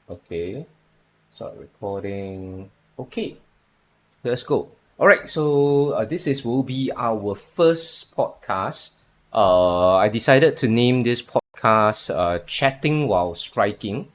Okay, start recording. Okay, let's go. All right, so will be our first podcast. I decided to name this podcast "Chatting While Striking."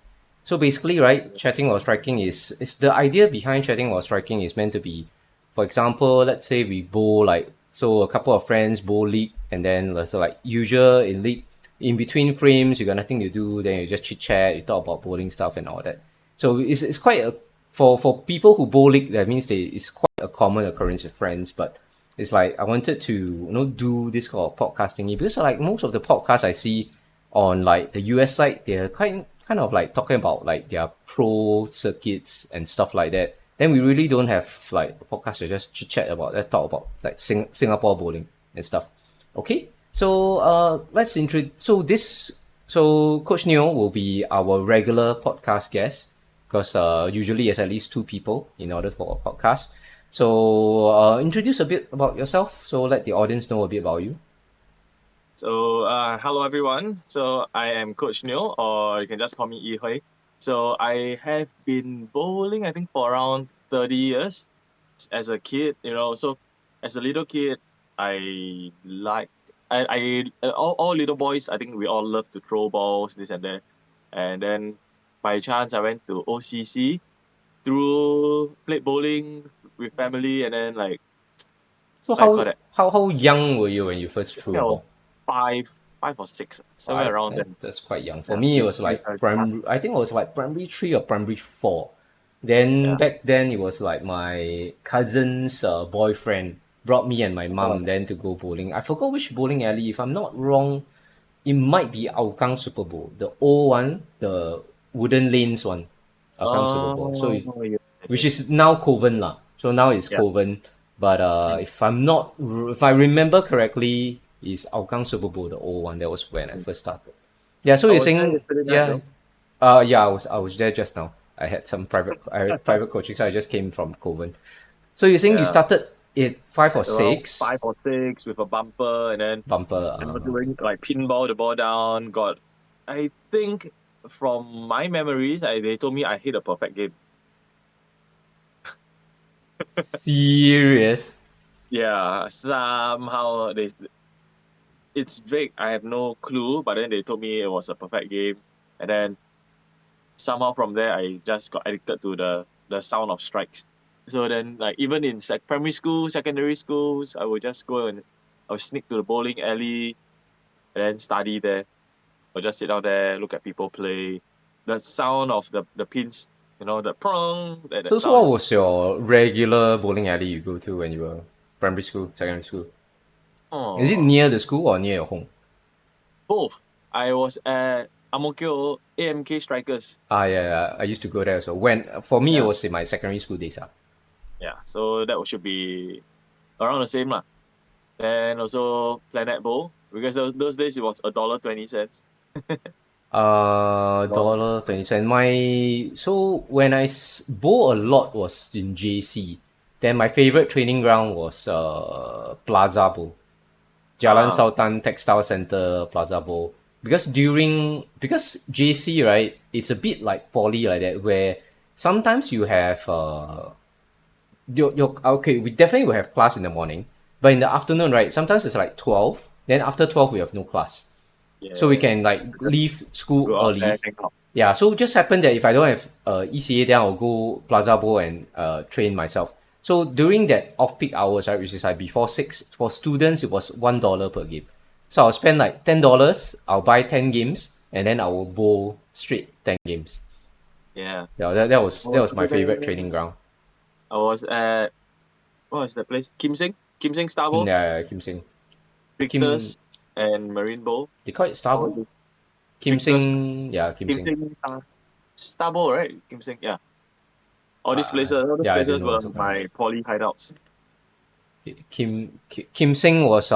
So basically, right, chatting while striking is the idea behind chatting while striking is meant to be, for example, let's say we bowl like so a couple of friends bowl league, and then let's say like usual in league in between frames you got nothing to do, then you just chit chat, you talk about bowling stuff and all that. So it's quite a for people who bowl league, that means it's quite a common occurrence with friends. But it's like I wanted to do this kind of podcasting because like most of the podcasts I see on like the US side, they're kind of like talking about like their pro circuits and stuff like that. Then we really don't have like a podcast to just chit chat about that, talk about like Singapore bowling and stuff. Okay, so let's introduce. So Coach Neoh will be our regular podcast guest because usually it's at least two people in order for a podcast. So introduce a bit about yourself. So let the audience know a bit about you. So, hello everyone. So, I am Coach Neoh, or you can just call me Yi. So, I have been bowling, I think, for around 30 years as a kid. So as a little kid, I liked, all little boys, I think we all love to throw balls, this and that. And then by chance, I went to OCC played bowling with family, and then like, So what I call that? how young were you when you first I threw think I a was ball? five or six, somewhere Five. around then. That's quite young. For Yeah, me, it we was we like are primary. I think it was like primary three or primary four. Then yeah. back then, it was like my cousin's boyfriend brought me and my mum then to go bowling. I forgot which bowling alley. If I'm not wrong, it might be Hougang Super Bowl, the old one, the wooden lanes one, Hougang Super Bowl. So, Yes, which yes. is now Kovan lah. So now it's Yeah. Kovan. But Mm, if I remember correctly, is Hougang Super Bowl the old one? That was when I mm. first started. Yeah. So I you're was there saying, yesterday night yeah, though. yeah. I was there just now. I had private coaching, so I just came from Kovan. So you're saying you Yeah. started at five or At around six 5 or 6 with a bumper, and then bumper. I was doing like pinball the ball down. I think from my memories, they told me I hit a perfect game. Serious. Yeah, somehow it's vague. I have no clue, but then they told me it was a perfect game, and then somehow from there I just got addicted to the sound of strikes. So then, like, even in primary school, secondary schools, I would just go and I would sneak to the bowling alley and then study there, or just sit down there, look at people play. The sound of the pins, the prong, that So sound what is was your regular bowling alley you go to when you were primary school, secondary school? Is it oh near the school or near your home? both. I was at Ang Mo Kio AMK Strikers. Ah, yeah, yeah, I used to go there. So when for me it Yeah, was in my secondary school days. yeah. So that should be around the same lah. Then also Planet Bowl, because those days it was $1.20. Dollar 20 cent. So when bowl a lot was in JC. Then my favorite training ground was Plaza Bowl. Jalan Ah, Sultan Textile Center, Plaza Bowl. Because JC, right, it's a bit like poly like that, where sometimes you have okay, we definitely will have class in the morning, but in the afternoon, right, sometimes it's like 12, then after 12 we have no class. So we can yes. like Just leave school go out there, early. hang out. Yeah, so just happened that if I don't have ECA, then I'll go Plaza Bowl and train myself. So during that off peak hours, right, which is like before 6, for students it was $1 per game. So I'll spend like $10, I'll buy 10 games, and then I will bowl straight 10 games. Yeah. Yeah, that was my Over favorite there. training ground. I was at, what was the place? Kim Sing? Kim Sing Star Bowl? Yeah, yeah, Kim Sing. Kim, Victor's and Marine Bowl. they call it Star What was Bowl? it? Kim Victor's, Sing, yeah, Kim Kim Sing. Sing Star Bowl, right? Kim Sing, yeah. All these Yeah, I didn't places know were also. my poly hideouts. Kim Sing was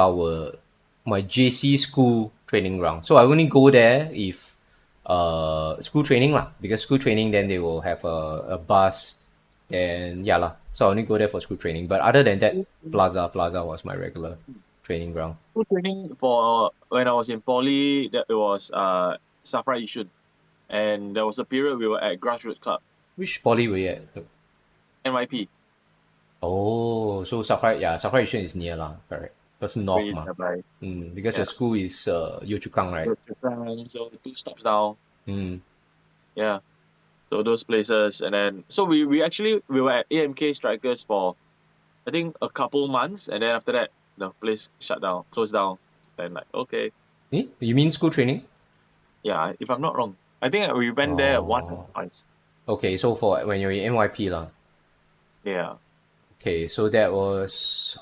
my JC school training ground. So I only go there if school training lah, because school training then they will have a bus, and yeah lah. So I only go there for school training. But other than that, Plaza was my regular training ground. School training for when I was in poly, that it was Safra Yishun. And there was a period we were at Grassroots Club, Which poly were you at? NYP. Oh, so Safra Yishun is near lah, correct? That's north Really ma. nearby. Because your Yeah. school is Yio Chu Kang, right? So 2 stops down. Mm. Yeah. So those places, and then so we actually we were at AMK Strikers for I think a couple months, and then after that the place shut down, closed down. And like, okay, Eh? You mean school training? yeah, if I'm not wrong, I think we went there once or Oh, twice. okay. So for when you're in NYP lah. Yeah, Okay, so that was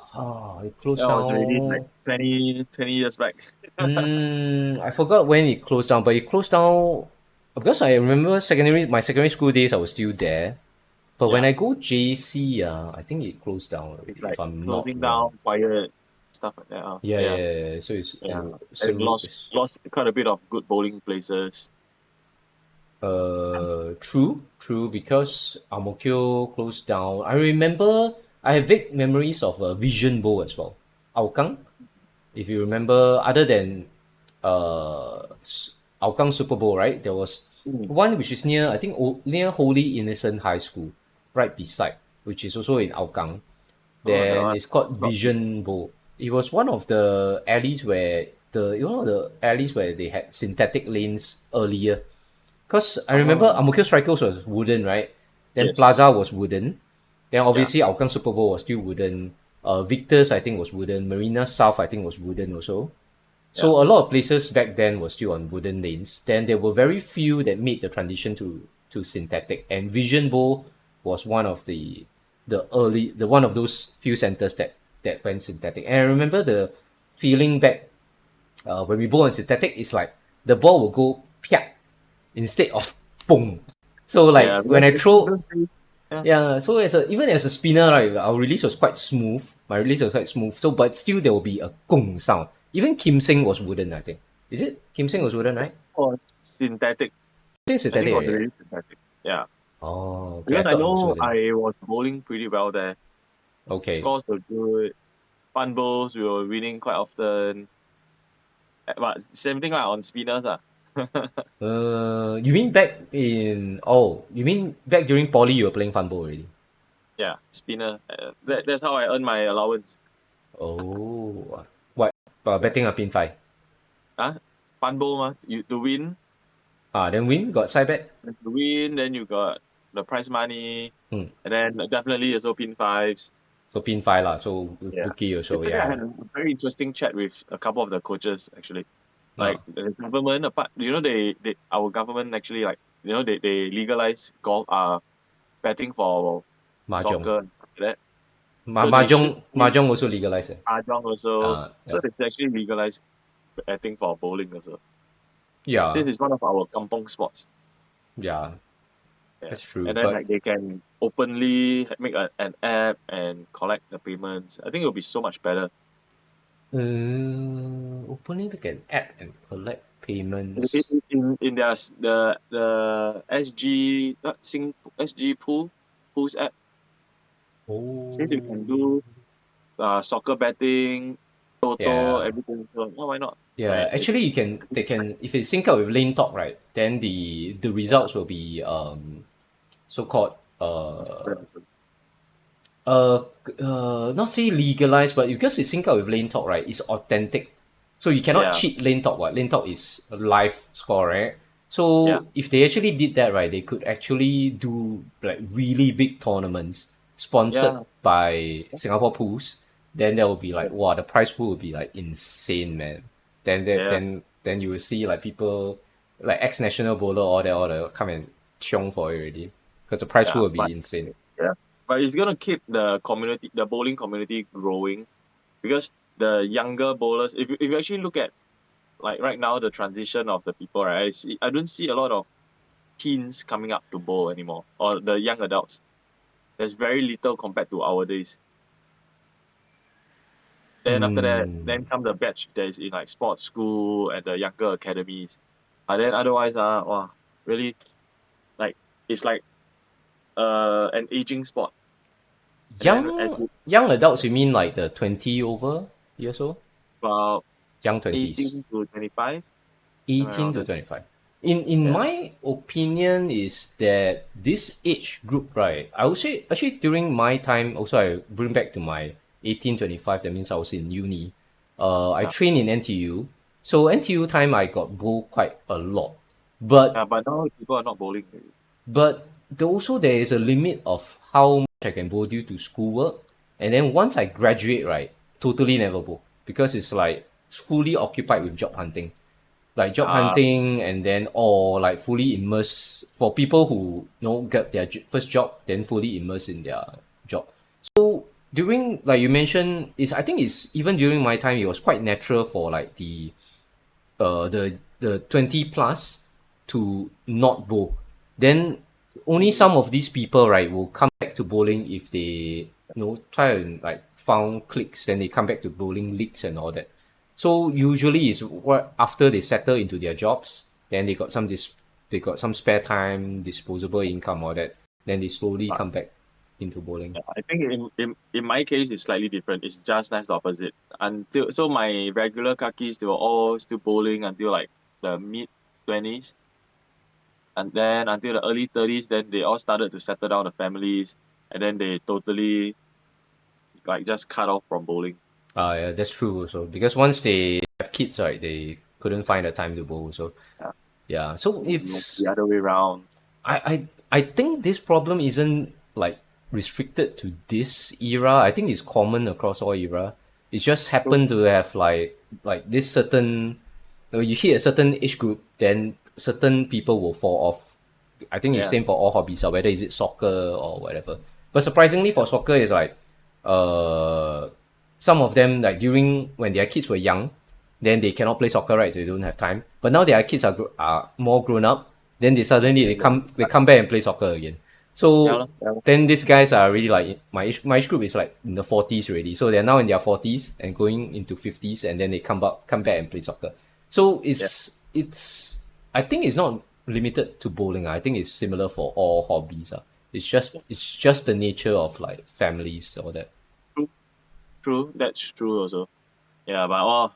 it closed that was already like down. 20 years back. I forgot when it closed down, but it closed down because I remember my secondary school days I was still there. But when Yeah, I go JC, I think it closed down it's already, if like I'm not closing wrong. down, quiet stuff like that. Yeah, yeah, Yeah, yeah, yeah. So it's yeah. it's I a think ro- lost quite a bit of good bowling places. true because Ang Mo Kio closed down. I remember I have vague memories of a Vision Bowl as well. Hougang, if you remember, other than Hougang Super Bowl, right? There was Mm. one which is near, I think, near Holy Innocent High School, right beside, which is also in Hougang. Oh, that Then one. it's called Not Vision Bowl. It was one of the alleys where they had synthetic lanes earlier. Because I remember oh, Ang Mo Kio Strikers was wooden, right? Then yes. Plaza was wooden. Then Yeah. obviously Hougang Super Bowl was still wooden. Victor's I think was wooden. Marina South I think was wooden also. Yeah. So a lot of places back then were still on wooden lanes. Then there were very few that made the transition to synthetic. And Vision Bowl was one of the one of those few centers that went synthetic. And I remember the feeling back when we bowl on synthetic, it's like the ball will go piak instead of boom. So Yeah. like when Because I throw, those days, yeah. yeah. So even as a spinner, right, our release was quite smooth. My release was quite smooth. So but still there will be a gong sound. Even Kim Sing was wooden, I think. Is it Kim Sing was wooden, right? Or synthetic. Kim I think it synthetic, was yeah. really synthetic. Yeah. Oh, okay. I Because I thought it was know wooden. I was bowling pretty well there. Okay. Scores were good. Fun bowls, we were winning quite often. But same thing like on spinners. You mean back in? Oh, you mean back during poly you were playing fun ball already? Yeah, spinner. That's how I earn my allowance. Oh, what? Yeah. Betting a pin five. Huh? Fun bowl, you to win. Then win got side bet. To win, then you got the prize money. Hmm. And then definitely also pin fives. So pin five lah. So with Yeah. bookie also, Yesterday I yeah. had a very interesting chat with a couple of the coaches actually. Ah, Like the government, apart, they our government actually like they legalize golf betting for mahjong. soccer and stuff like that. So they should Mahjong also legalized. mahjong also. Yeah. So they should actually legalize betting for bowling also. Yeah, Since it's one of our kampong sports. yeah, Yeah. that's true. And then But like they can openly make an app and collect the payments. I think it'll be so much better. opening like an app and collect In payments. in their the SG SG pools app, since you can Oh, do soccer betting, toto, yeah, everything. So why not? yeah. Right? It's Actually, they can if it sync up with Lane Talk, right? Then the yeah, results will be so called it's better also. not say legalized, but because it's sync up with Lane Talk, right? It's authentic, so you cannot Yeah, cheat Lane Talk. What Lane Talk is a live score, right? yeah, So if they actually did that, right, they could actually do like really big tournaments sponsored yeah, by Singapore Pools. Then there will be like, wow, the prize pool will be like insane, man. Then that yeah, then you will see like people like ex national bowler all the come and chiong for it already because the prize pool yeah. will But be insane. yeah, but it's gonna keep the community, the bowling community growing because the younger bowlers. If you actually look at like right now the transition of the people, right? I don't see a lot of teens coming up to bowl anymore, or the young adults. There's very little compared to our days. Then after that, Hmm. then come the batch that is in like sports school and the younger academies. And then otherwise, wow, really like it's like an aging sport. And then at Young adults, you mean like the 20 over years old? about Young 20s. 18 to 25, somewhere 18 around to there. 25. In Yeah. my opinion is that this age group, right? I would say actually during my time, also I bring back to my 18-25. That means I was in uni. I Yeah. trained in NTU. So NTU time I got bowl quite a lot. But Yeah, but now people are not bowling already. also there is a limit of how much I can bowl due to schoolwork. And then once I graduate, right, totally never bowl because it's like fully occupied with job hunting, like job Uh, hunting, and then or like fully immersed for people who get their first job, then fully immersed in their job. So during, like you mentioned, is I think it's even during my time it was quite natural for like the 20 plus to not bowl. Then only some of these people, right, will come back to bowling if they try and like found clicks, then they come back to bowling leagues and all that. So usually is what after they settle into their jobs, then they got some spare time, disposable income, all that. Then they slowly but come back into bowling. I think in my case it's slightly different. It's just nice the opposite. Until so my regular kakis they were all still bowling until like the mid 20s, and then until the early 30s, then they all started to settle down the families, and then they totally like just cut off from bowling. Yeah, that's true also because once they have kids, right, they couldn't find the time to bowl. So Yeah, yeah, so it's the other way around. I think this problem isn't like restricted to this era. I think it's common across all era. It just So happened to have like this certain, you hit a certain age group, then certain people will fall off. I think it's yeah, same for all hobbies, whether is it soccer or whatever. But surprisingly for soccer, is like uh some of them, like during when their kids were young, then they cannot play soccer, right? So they don't have time. But now their kids are more grown up, then they suddenly yeah, they come back and play soccer again. So yeah. then these guys are really like my age group is like in the 40s already. So they're now in their 40s and going into 50s, and then they come back and play soccer. So Yeah. it's I think it's not limited to bowling. I think it's similar for all hobbies. It's just the nature of like families or that. True, true. That's true also. Yeah, but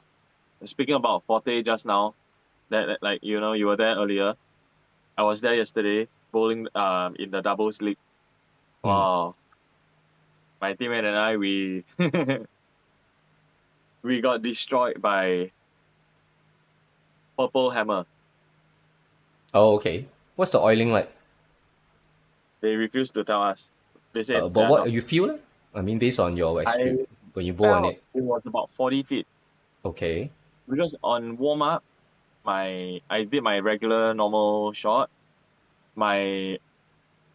speaking about Forte just now, that like you were there earlier. I was there yesterday bowling in the doubles league. Mm. Wow, my teammate and I we we got destroyed by Purple Hammer. Oh, okay. What's the oiling like? They refused to tell us. They said But they are what not. you feel? I mean, based on your I experience when you bowl on felt it. it was about 40 feet Okay. because on warm up, I did my regular normal shot. My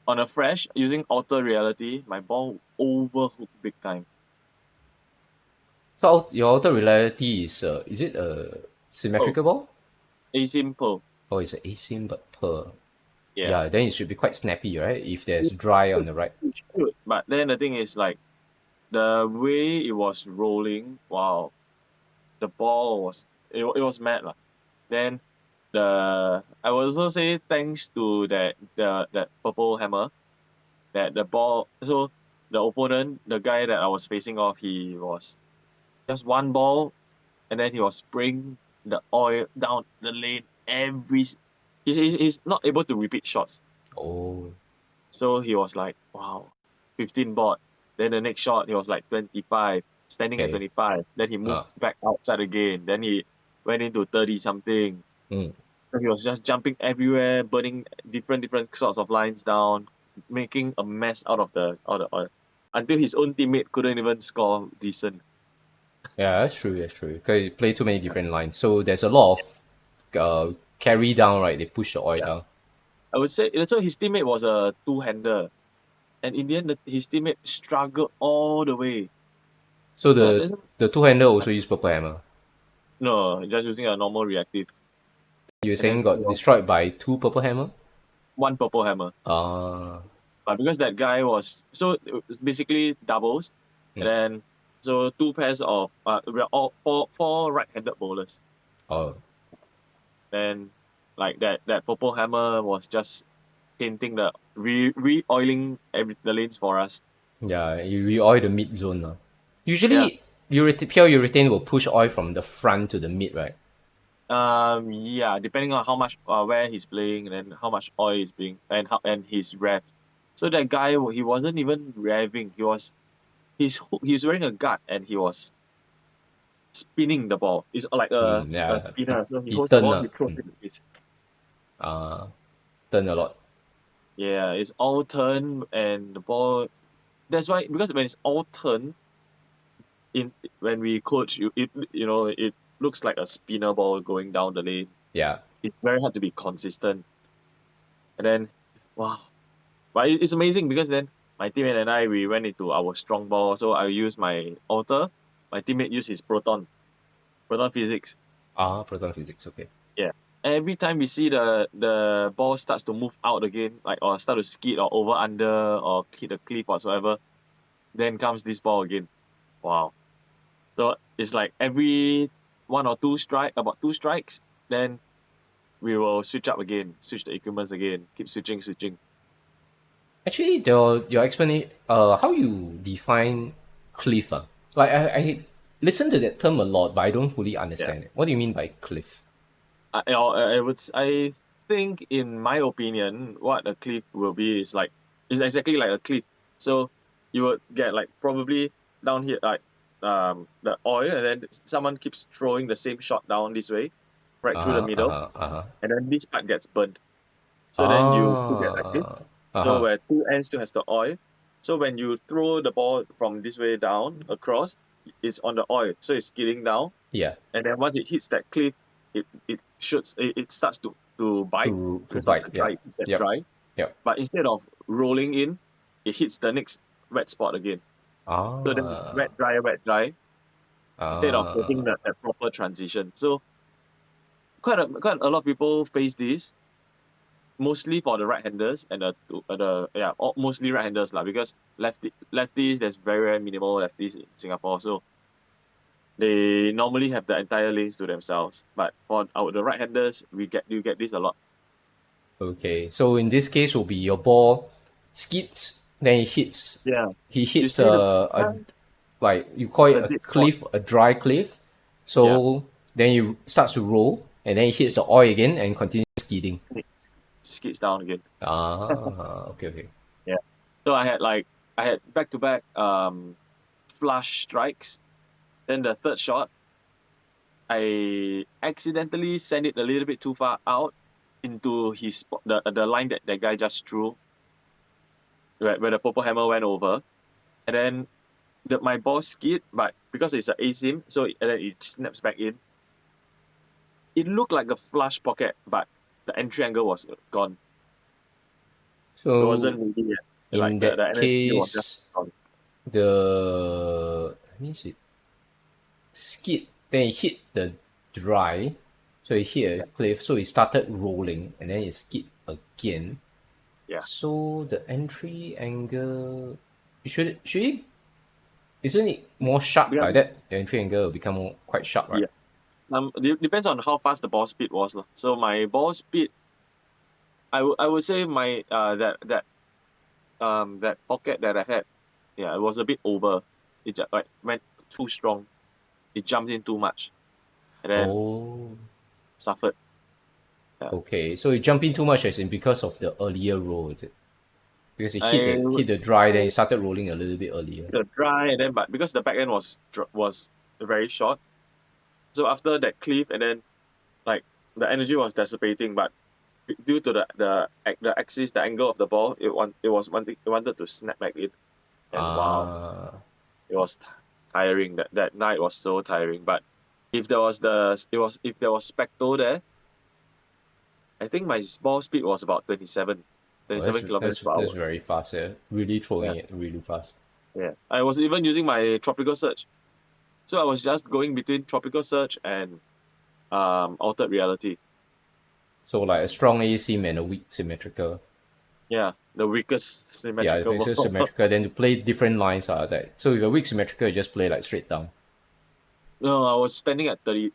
on a fresh using alter reality, my ball overhooked big time. So your outer reality is it a Oh, symmetrical ball a simple. or is it asim but per? Yeah. Yeah, then it should be quite snappy, right? If there's dry on the right. It should. But then the thing is like the way it was rolling, wow, the ball was it was mad lah. Then I will also say thanks to that purple hammer that the ball so the opponent, the guy that I was facing off, he was just one ball and then he was spraying the oil down the lane he's not able to repeat shots. Oh, So he was like, wow, 15 board. Then the next shot, he was like 25, standing at okay. 25. Then he moved Uh, back outside again. Then he went into 30 something. mm. So he was just jumping everywhere, burning different sorts of lines down, making a mess out of the oil. Until his own teammate couldn't even score decent. Yeah, that's true. That's true. Because you play too many different lines, so there's a lot of carry down, right? They push the oil Yeah. down. I would say so his teammate was a two-hander. And in the end, his teammate struggled all the way. So So there's the two hander also use purple hammer. no, just using a normal reactive. You're And then saying got destroyed by two purple hammer? one purple hammer. Ah, But because that guy was so it was basically doubles, and mm. then so two pairs of we are all four right-handed bowlers. Oh, Then like that purple hammer was just painting the re-oiling the lanes for us. yeah. You re-oil the mid zone now. Yeah. Usually, pure urethane will push oil from the front to the mid, right? Yeah, depending on how much where he's playing and then how much oil is being and his rev. So that guy he wasn't even revving. He's wearing a guard and he was spinning the ball. It's like a Yeah, spinner. So he he holds the turned ball, he throws it. It's, uh, turn a lot. yeah, it's all turn and the ball. That's why because when it's all turn in when we coach it looks like a spinner ball going down the lane. Yeah. It's very hard to be consistent. And then wow. But it's amazing because then my teammate and I we went into our strong ball. So I used my alter. My teammate used his proton physics. Proton physics. Okay. Yeah. Every time we see the ball starts to move out again, like or start to skid or over under or hit a cliff whatsoever, then comes this ball again. Wow. So it's like every one or two about two strikes, then we will switch up again, switch the equipments again, keep switching. Actually, your explanation, how you define cliff? Like I listen to that term a lot, but I don't fully Yeah. understand it. What do you mean by cliff? I think in my opinion, what a cliff will be is exactly like a cliff. So you would get like probably down here like the oil and then someone keeps throwing the same shot down this way, right through the middle, Uh-huh. and then this part gets burnt. So then you still get like this. Ah, So uh-huh. where two ends still has the oil. So when you throw the ball from this way down across, it's on the oil. So it's skidding down. Yeah, And then once it hits that cliff, it starts to bite to because of bite. the Yeah. dry, it's that Yep. dry. Yep. But instead of rolling in, it hits the next wet spot again. So then Ah, wet, dry, instead of getting ah, that proper transition. So quite a lot of people face this mostly for the right-handers and mostly right-handers lah because lefties there's very minimal lefties in Singapore, so they normally have the entire lanes to themselves. But for the right-handers, you get this a lot. okay. So in this case, will be your ball skids, then it hits. Yeah, He you hits see the a like you call it a a dead spot. cliff, a dry cliff. Yeah, So then you starts to roll, and then it hits the oil again and continues skidding. skids down again. Okay, okay. Yeah. So I had back to back flush strikes. Then the third shot, I accidentally sent it a little bit too far out into the line that that guy just threw, where the purple hammer went over, and then my ball skid, but because it's an asim, and then it snaps back in. It looked like a flush pocket, but the entry angle was gone. It So wasn't really like in that the energy was just case, gone. the I means it skid, then it hit the dry, so it hit a Yeah, cliff, so it started rolling, and then it skid again. yeah, So the entry angle, should it, isn't it more sharp because like that? The entry angle will become quite sharp, right? yeah. Depends on how fast the ball speed was lah. So my ball speed, I would say my that pocket that I had, yeah, it was a bit over. It just like went too strong. It jumped in too much, and then Oh, suffered. Yeah, okay. So it jumped in too much as in because of the earlier roll, is it? Because it I would hit the dry, then say it started rolling a little bit earlier. the dry, and then but because the back end was very short, so after that cliff, and then like the energy was dissipating, but due to the axis, the angle of the ball, it wanted to snap back in, and wow, Ah, it was tiring. That night was so tiring. But if there was specto there, I think my ball speed was about 27, oh, 27 kilometers per that's hour. very fast. Yeah, really Yeah, throwing it really fast. yeah. I was even using my tropical surge, so I was just going between tropical surge and altered reality. So like a strong asym and a weak symmetrical. Yeah, the weakest Yeah, if symmetrical it's just ball. symmetrical, then to play different lines are that. So if a weak symmetrical, you just play like straight down. No, I was standing at 30,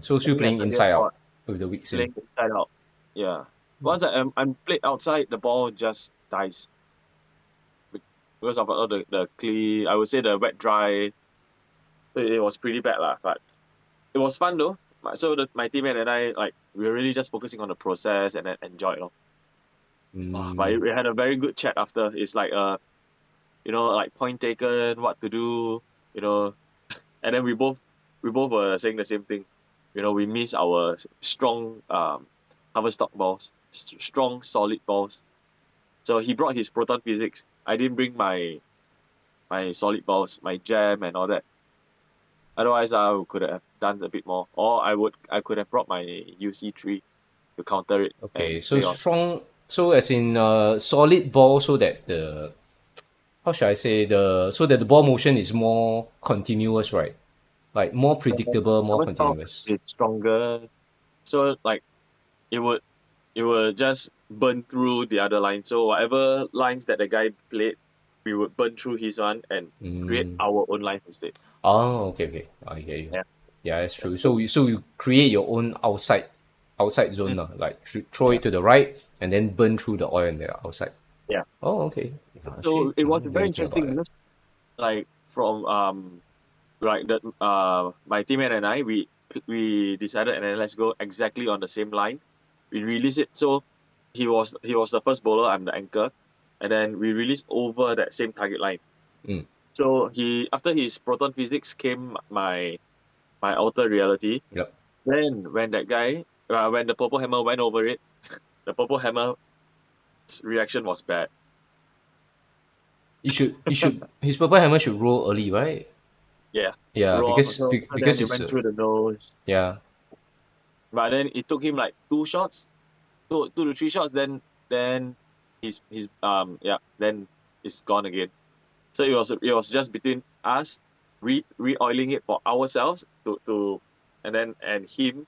So still standing at playing 30th inside out spot, with the weak sim. playing inside out. Yeah. Once I'm played outside, the ball just dies because of all the clay. I would say the wet dry. It was pretty bad lah. But it was fun though. So my teammate and I, like, we were really just focusing on the process and then enjoy it. But we had a very good chat after. It's like like point taken, what to do, you know, and then we both were saying the same thing. We miss our strong cover stock balls, strong solid balls. So he brought his proton physics. I didn't bring my solid balls, my jam and all that. Otherwise, I could have done a bit more, or I could have brought my UC3 to counter it Okay, and so play on. strong. So as in solid ball, so that the how should I say so that the ball motion is more continuous, right? Like more predictable, more Cover stock continuous. is stronger, so like it would it will just burn through the other line. So whatever lines that the guy played, we would burn through his one and create our own line instead. Oh, okay, okay. I hear you. Yeah. Yeah, that's Yeah. true. So you create your own outside zone, Mm, like throw yeah. it to the right and then burn through the oil on the outside. Yeah. Oh, okay. Yeah, So actually, it was didn't very think about interesting it. because like from like the my teammate and I we decided and then let's go exactly on the same line. We released it. So he was the first bowler, I'm the anchor, and then we released over that same target line. Mm. So he after his proton physics came my outer reality. Yep. Then when the purple hammer went over it, the purple hammer's reaction was bad. His purple hammer should roll early, right? Yeah, Yeah, raw. because So then because it it's went through the nose, yeah. but then it took him like two shots, two to three shots. Then he's yeah, then it's gone again. So it was just between us re-oiling it for ourselves and him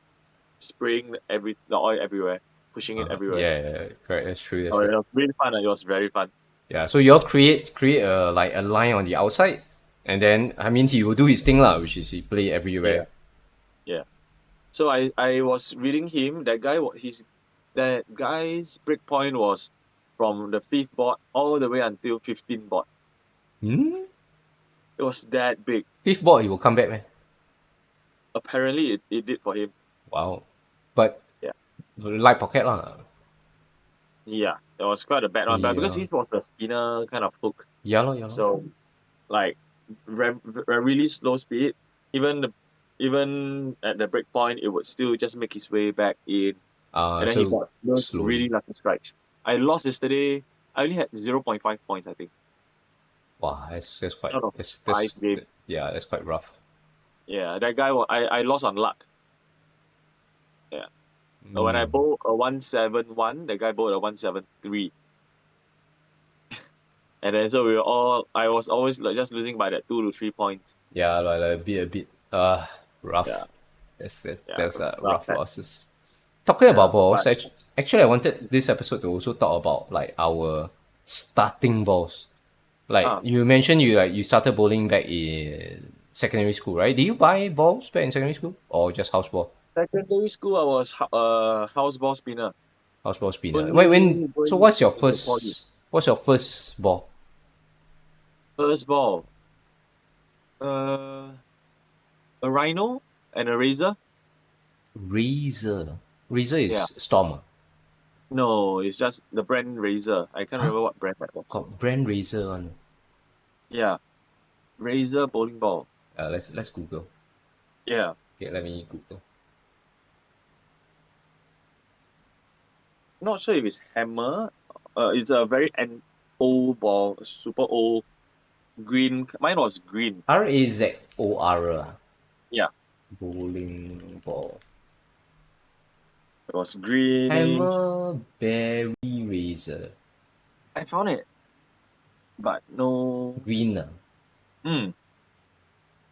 spraying the oil everywhere, pushing it everywhere. Yeah, yeah, yeah, correct. That's true. That's Oh, true. it was really fun. It was very fun. Yeah. So you all create a like a line on the outside, and then I mean he will do his thing lah, which is he play Yeah, everywhere. yeah. So I was reading him. That guy's break point was from the fifth board all the way until 15 board. Hmm? It was that big. Fifth board he will come back, man. Apparently, it did for him. Wow. But Yeah, light pocket lah. yeah. It was quite a bad one, but because Yeah. his was the spinner kind of hook, Yeah lor, yeah lor. so like really slow speed. Even the even at the break point, it would still just make his way back in, and then he So got those really slowly. lucky strikes. I lost yesterday. I only had 0.5 points, I think, Wow, that's quite out of that's 5 games. yeah, that's quite rough. Yeah, that guy. I lost on luck. Yeah, when I Mm. bowled a 171, the guy bowled a 173, and then so we were all. I was always like just losing by that 2 to 3 points. Yeah, like a bit Yeah, rough. That's rough rough patch. losses. Talking Yeah, about balls, but actually I wanted this episode to also talk about like our starting balls. Like uh, you mentioned you started bowling back in secondary school, right? Did you buy balls back in secondary school or just house ball? secondary school, I was house ball spinner. House ball spinner. Wait, when Only so going into poly. what's your first ball? First ball, uh, a rhino and a razor. Razor. Razor is Yeah, Storm. Ah? no, it's just the brand razor. I can't Huh? remember what brand that was. Got brand Razor one. Yeah, razor bowling ball. Let's Google. Yeah, Okay, let me Google. not sure if it's hammer. It's a very old ball, super old green. Mine was green. Razor. Ah. Yeah, Bowling ball. it was greenish. Hammerberry Razor. I found it, but no. Green. Ah.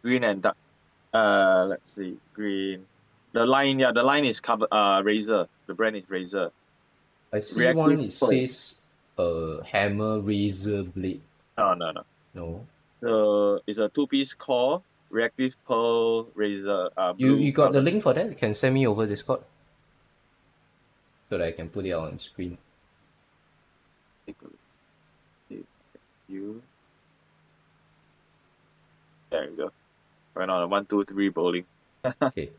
Green and dark. Let's see, green. The line is covered. Razor. The brand is Razor. I see Reactive one, it pearl. says hammer razor blade. No, no, no. No. It's a two-piece core, reactive pearl razor, You blue got the color. link for that? You can send me over Discord so that I can put it on screen. Take a look. You. There you go. Right on 1, 2, 3 bowling. Okay.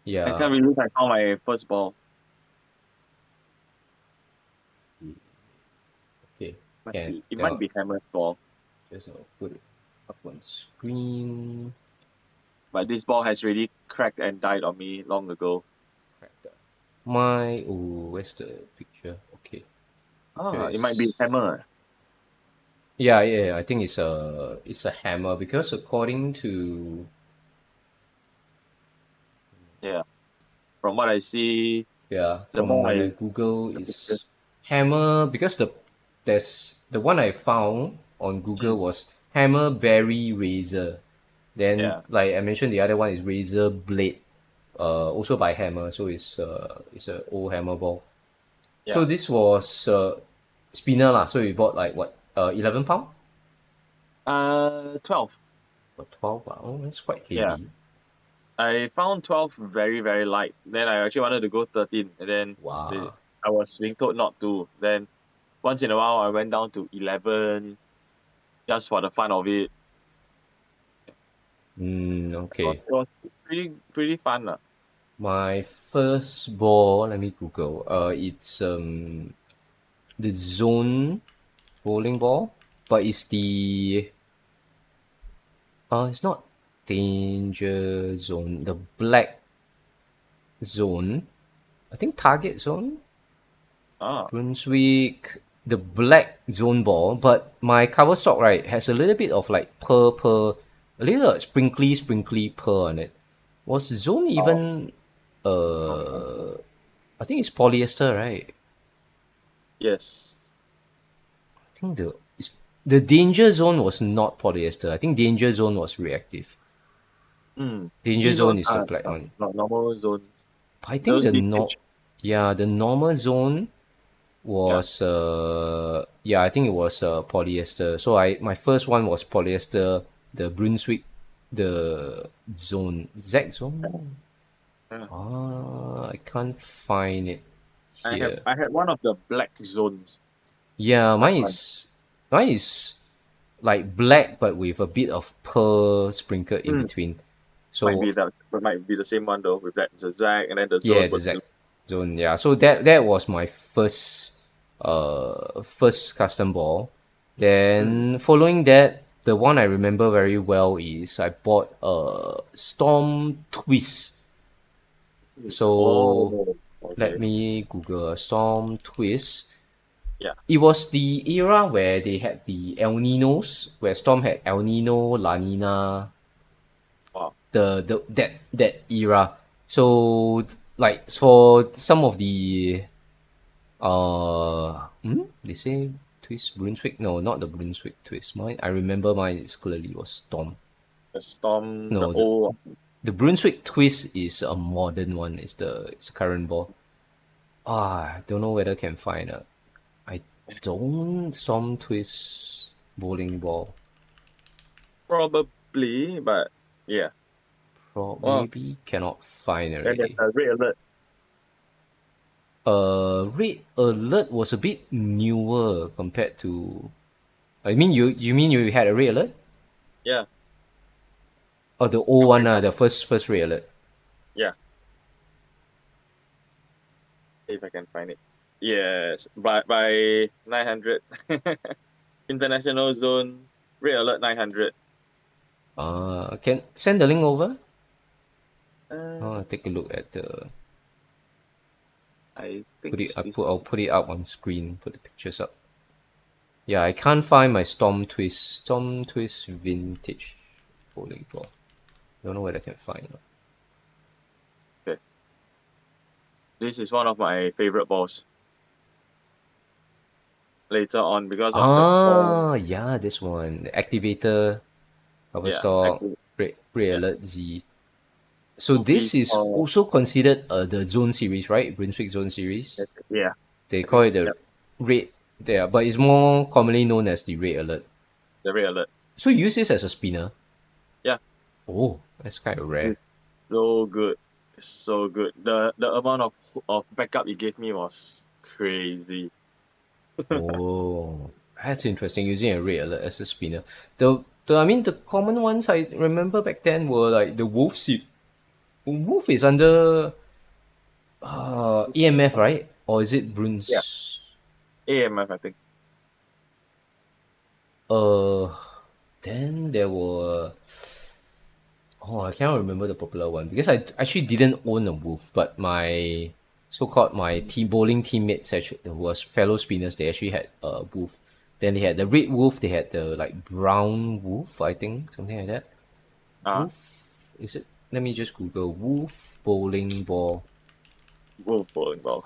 I Yeah. can't believe I found my first ball. Okay. Might Can be, it might tell. be hammer's ball, Just put it up on screen. but this ball has already cracked and died on me long ago. Cracked up. My where's the picture? Okay. Here Ah, it it might be is. hammer. Yeah. I think it's a hammer because according to Yeah. From what I see, yeah the from ball when I is Google the picture. is hammer because there's the one I found on Google Mm, was hammer berry razor. Then yeah. like I mentioned, the other one is razor blade. Also by hammer, so it's a old hammer ball. So Yeah. this was spinner lah. So we bought like what 11 pound 12. or 12. Oh, that's quite Yeah. heavy. I found 12 very, very light. Then I actually wanted to go 13. And then Wow. I was being told not to. Then once in a while, I went down to 11 just for the fun of it. Okay. It was pretty fun. My first ball, let me Google. It's the zone bowling ball, but it's not danger zone. The black zone, I think target zone. Ah, Brunswick, the black zone ball, but my cover stock right has a little bit of like pearl, a little sprinkly pearl on it. Was zone oh, even? not bad. I think it's polyester, right? Yes. I think the danger zone was not polyester. I think danger zone was reactive. Danger Three zone zones is the are black one. not normal zones. But I think Those vintage. the normal zone Yeah. was I think it was polyester. So my first one was polyester, the Brunswick, the zone Z zone. Yeah. I can't find it here. I had one of the black zones. Yeah, Quite fun. mine is like black but with a bit of pearl sprinkled in Hmm. between. Might So be that, but might be the same one though, with that zigzag and then the yeah, zone the was Z blue. zone. Yeah, so that was my first custom ball. Hmm. Then following that, the one I remember very well is I bought a Storm Twist. So Oh, let okay. me Google Storm Twist. Yeah. It was the era where they had the El Ninos, where Storm had El Nino, La Nina, Wow. that era. So like for some of the they say twist Brunswick. No, not the Brunswick twist. Mine, I remember mine is clearly was Storm. The storm, the No, old. the Brunswick twist is a modern one. It's a current ball. I don't know whether can find a. I don't Storm twist bowling ball. Probably, but yeah. Oh, Maybe cannot find then there's already. a red alert. Red alert was a bit newer compared to. I mean, you mean you had a red alert? Yeah. Or the old Come one, right now. the first red alert. Yeah. If I can find it. Yes. By 900. International zone. Red alert 900. Can send the link over. Uh, Take a look at the I think put it. it's this. I'll put it up on screen. Put the pictures up. Yeah, I can't find my Storm Twist vintage bowling ball. Don't know whether I can find it. Okay. This is one of my favorite balls. Later on, because of the form. Yeah, this one. The activator, cover Yeah. stock, Actually, red yeah. alert Z. So Two this piece. is also considered the Zone series, right? Brunswick Zone series. Yeah. They I think call it it's, the yeah, red there, but it's more commonly known as the red alert. the red alert. So you use this as a spinner. Yeah. Oh, that's kind of rare. It's so good. It's so good. The amount of backup it gave me was crazy. Oh, that's interesting. Using a red alert as a spinner. The I mean the common ones I remember back then were like the Wolf is under EMF, right? Or is it Yeah, Bruns? AMF, I think. Uh, then there were. Oh, I cannot remember the popular one because I actually didn't own a Wolf, but my so-called my team bowling teammates actually who was fellow spinners. They actually had a Wolf. Then they had the red Wolf. They had the like brown Wolf, I think, something like that. Ah, Wolf, is it? Let me just Google Wolf bowling ball. Wolf bowling ball.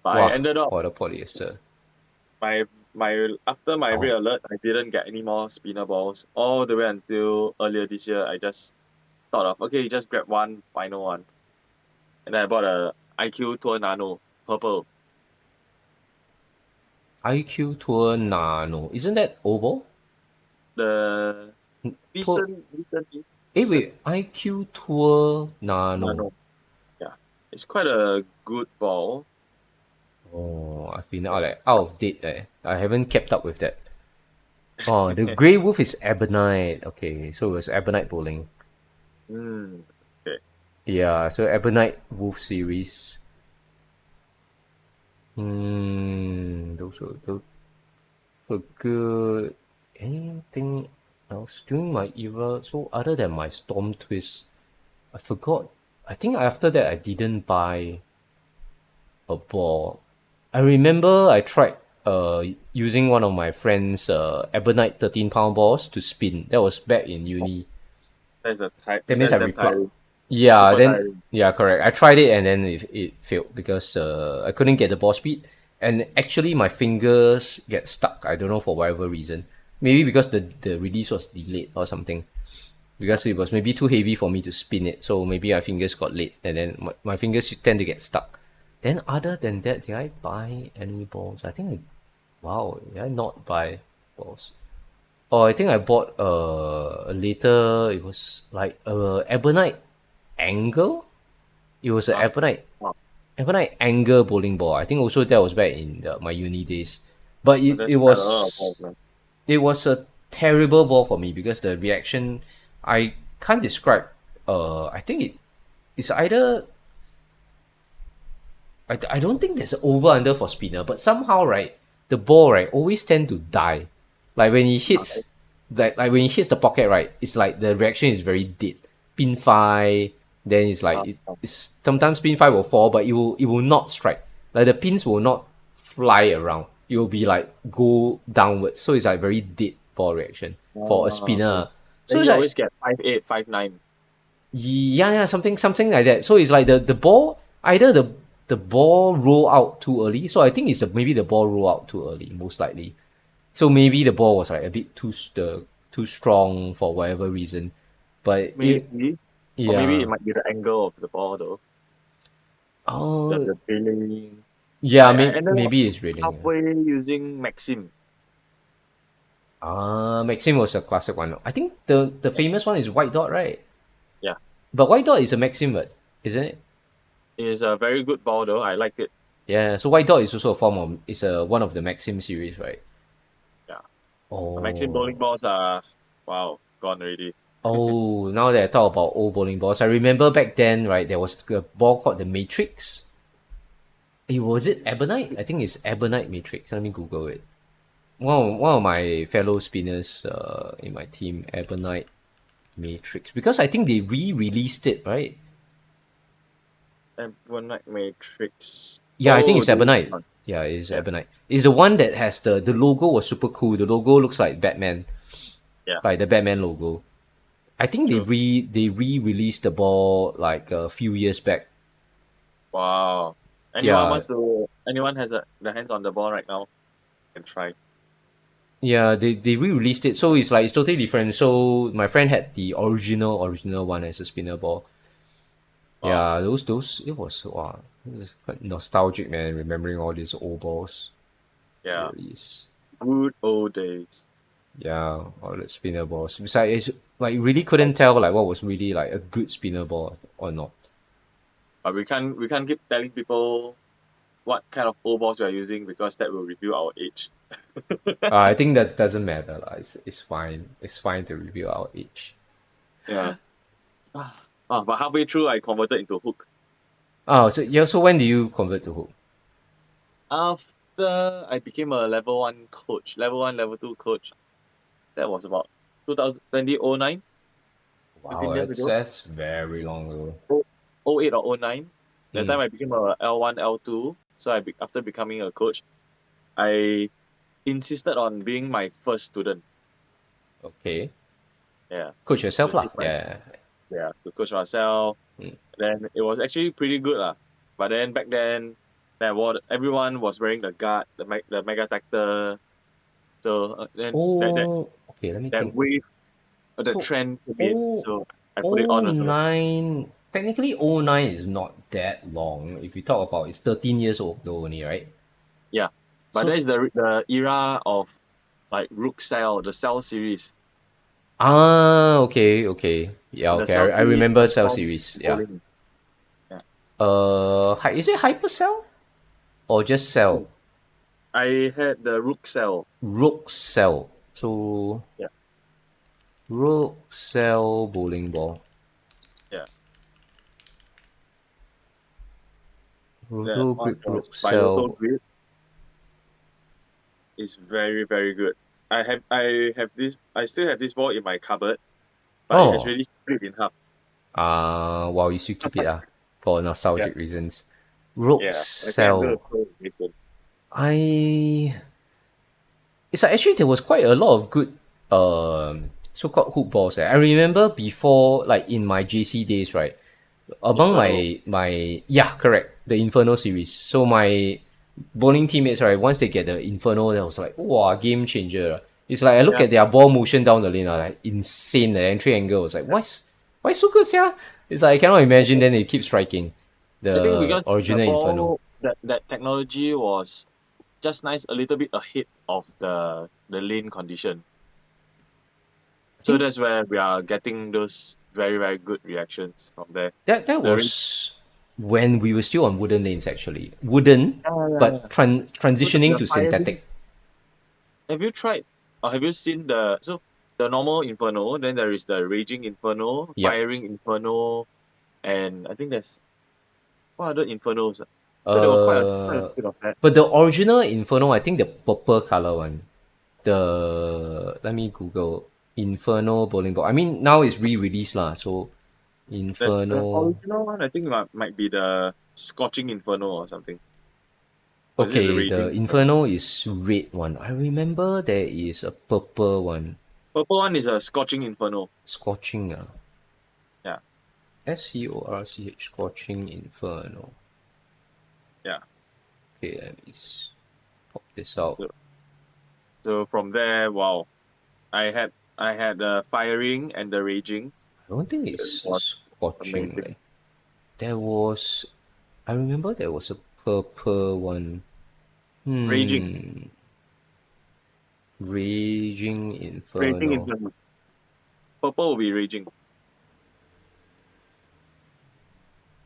But I Wow, ended up what a polyester. my after my red Oh, alert, I didn't get any more spinner balls all the way until earlier this year. I just thought of, okay, just grab one final one, and then I bought a IQ Tour Nano purple. IQ Tour Nano. Isn't that oval? The Tour. decent Wait. IQ Tour Nano. Nano. Yeah, it's quite a good ball. Oh, I've been out of date. I haven't kept up with that. Oh, the Grey Wolf is Ebonite. Okay, so it was Ebonite bowling. Okay. Yeah, so Ebonite Wolf series. Those were good. Anything else during my era? So other than my Storm Twist, I forgot. I think after that I didn't buy a ball. I remember I tried using one of my friend's Ebonite 13-pound balls to spin. That was back in uni. That means I That's damn replugged. tiring. Yeah, Super then tiring. yeah, correct. I tried it and then it failed because I couldn't get the ball speed, and actually my fingers get stuck. I don't know for whatever reason. Maybe because the release was delayed or something. Because it was maybe too heavy for me to spin it, so maybe my fingers got late, and then my fingers tend to get stuck. Then other than that, did I buy any balls? I think wow, did I not buy balls? Oh, I think I bought later. It was like ebonite angle. It was an Huh? Wow, ebonite angle bowling ball. I think also that was back in my uni days, but that's quite a lot of balls, man. it was a terrible ball for me because the reaction I can't describe. I think it's either I don't think there's an over under for spinner, but somehow right the ball right always tend to die. Like when it Okay. hits like when it hits the pocket right, it's like the reaction is very dead. Pin five, then it's like Uh, uh, it's sometimes pin five will fall, but it will not strike. Like the pins will not fly around. It will be like go downwards. So it's like very dead ball reaction for a okay. spinner. So Then it's you like always get 5'8", 5'9". yeah, something like that. So it's like the ball either the ball roll out too early. So I think it's maybe the ball roll out too early, most likely. So maybe the ball was like a bit too strong for whatever reason. But it Maybe. Or maybe it yeah. might be the angle of the ball, though. Oh The trailing. yeah, I ended up maybe it's raining. halfway using Maxim. Maxim was a classic one. I think the famous one is White Dot, right? Yeah. But White Dot is a Maxim, but isn't it? It's a very good ball, though. I liked it. Yeah. So White Dot is also a form of is a one of the Maxim series, right? Yeah. The Maxim bowling Oh. balls are, wow, gone already. Oh, now that I talk about old bowling balls, I remember back then, right, there was a ball called the Matrix. Was it Ebonite? I think it's Ebonite Matrix. Let me Google it. One of my fellow spinners in my team, Ebonite Matrix. Because I think they re-released it, right? And one night matrix. Yeah, I think Oh, it's this Ebonite. one. Yeah, it's Yeah. Ebonite. It's the one that has the logo was super cool. The logo looks like Batman, Yeah. like the Batman logo. I think True. they re-released the ball like a few years back. Wow. Yeah, Anyone has the hands on the ball right now can try. yeah, they re-released it, so it's like it's totally different. So my friend had the original one as a spinner ball. Wow. Yeah, those it was wow, it was quite nostalgic, man. Remembering all these old balls, Yeah. really is. Good old days. Yeah, all the spinner balls. Besides, it's, like you really couldn't But tell like what was really like a good spinner ball or not. we can't keep telling people what kind of old balls we are using because that will reveal our age. I think that doesn't matter lah. It's fine. It's fine to reveal our age. Yeah. But halfway through, I converted into hook. Oh, so yeah. So when do you convert to hook? After I became a level 1 coach, level 1, level 2 coach, that was about 2009, Wow, 15 years ago. that's very long ago. Oh, 08 or 09. That Mm, time I became a L1, L2. So after becoming a coach, I insisted on being my first student. okay. Yeah. Coach To yourself lah. teach my Yeah. yeah, to coach myself. Mm. Then it was actually pretty good lah. But then back then, everyone was wearing the guard, the mega tactor. So then Oh, okay. Let me that think. wave, the So, trend came in. oh, So I put it oh on also. nine. Technically, 09 is not that long. If you talk about it's 13 years old though only, right? Yeah. But that So is the era of like Rook Cell, the Cell series. okay, okay. Yeah, The okay. Cell I series remember Cell transformed series. Yeah. bowling. Yeah. Is it Hypercell or just Cell? Oh, I had the Rook Cell. Rook Cell. So Yeah. Rook Cell bowling ball. Yeah. That Roto one grip was Rook by Roto Cell. Grid is very, very good. I still have this ball in my cupboard, but it has Oh, really split in half. wow, you still keep it for Yeah. nostalgic reasons. Rook Yeah. I think I'm gonna Cell. throw it recent. I it's like actually there was quite a lot of good so-called hoop balls. I remember before, like in my JC days, right? Among Inferno. my yeah, correct, the Inferno series. So my bowling teammates, right, once they get the Inferno, that was like wow, game changer. It's like I look Yeah. at their ball motion down the lane, like insane. The entry angle was like why so good, yeah? It's like I cannot imagine. Then they keep striking I think the because the original Inferno. ball that technology was just nice a little bit ahead of the lane condition. I So think that's where we are getting those very, very good reactions from there. that The re- was when we were still on wooden lanes, actually. Wooden, but yeah. So transitioning the to firing, synthetic. have you tried or have you seen the normal Inferno, then there is the Raging Inferno, Yep. Firing Inferno, and I think there's what other Infernos? So there were quite a Uh, bit of that. but the original Inferno, I think the purple color one. The let me Google Inferno bowling ball. I mean now it's re-released lah. So There's the Inferno. original one, I think might be the Scorching Inferno or something. Or is it the Okay, Raging the Inferno? Inferno is red one. I remember there is a purple one. Purple one is a Scorching Inferno. Scorching Yeah, SCORCH Scorching Inferno. yeah. Okay, let me pop this out. So so from there, wow. I had the Firing and the Raging. I don't think It it's was scorching. amazing. Like there was, I remember there was a purple one. Raging. Raging Raging Inferno. Inferno. Purple will be Raging.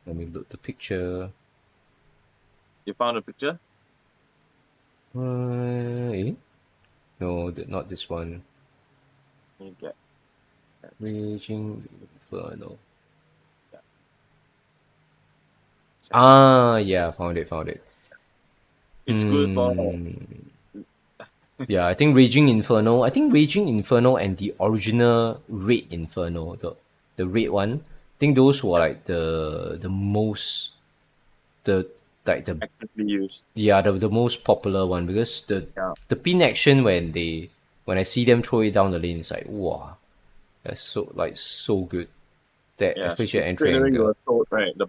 Let me look the picture. You found a picture? Eh? No, not this one. You get that. Raging Inferno. Yeah. Send you some. Yeah, found it, found it. It's good for Yeah, I think Raging Inferno. I think Raging Inferno and the original Red Inferno, the red one. I think those were yeah, like the most the like the actively used. yeah the most popular one because Yeah. the pin action when I see them throw it down the lane, it's like wow, that's so good. That Yeah. especially at entry Straight away you angle. were told, right? The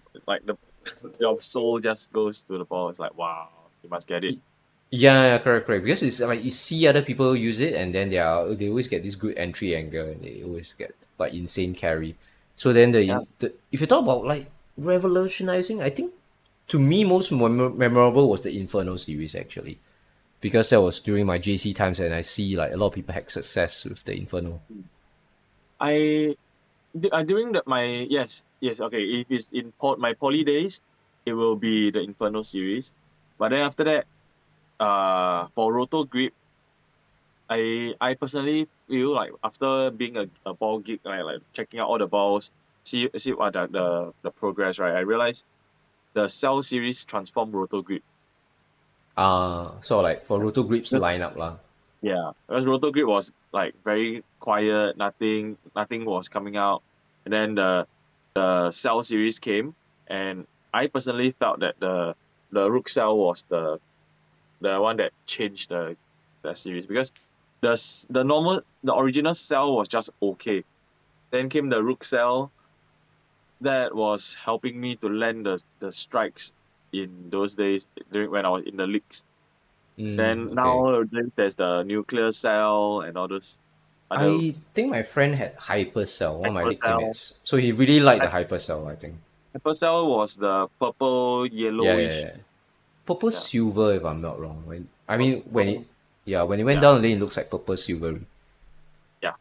your soul just goes to the ball. It's like wow, you must get it. Yeah, correct, correct. Because it's like you see other people use it, and then they always get this good entry angle, and they always get like insane carry. So then Yeah. the if you talk about like revolutionizing, I think to me most memorable was the Inferno series actually, because that was during my JC times, and I see like a lot of people had success with the Inferno. I during my yes okay, if it's in my poly days, it will be the Inferno series. But then after that, for Roto Grip, I personally feel like after being a ball geek, like checking out all the balls, see what the progress, right? I realized the Cell series transformed Roto Grip. So like for Roto Grips Because lineup lah. yeah, because Roto Grip was like very quiet, nothing was coming out, and then the Cell series came, and I personally felt that the Rook Cell was the one that changed the series, because the original Cell was just okay. Then came the Rook Cell that was helping me to land the strikes in those days during when I was in the leagues. Then Okay. nowadays there's the Nuclear Cell and all those other I think my friend had Hypercell, one of my Hyper league Cell. teammates. So he really liked the Hy- Hypercell, I think. Hyper Cell was the purple Yeah, yeah, yellowish. yeah. Purple Yeah. silver, if I'm not wrong. When it, Purple. yeah, when it went Yeah. down the lane, it looks like purple silver. Yeah.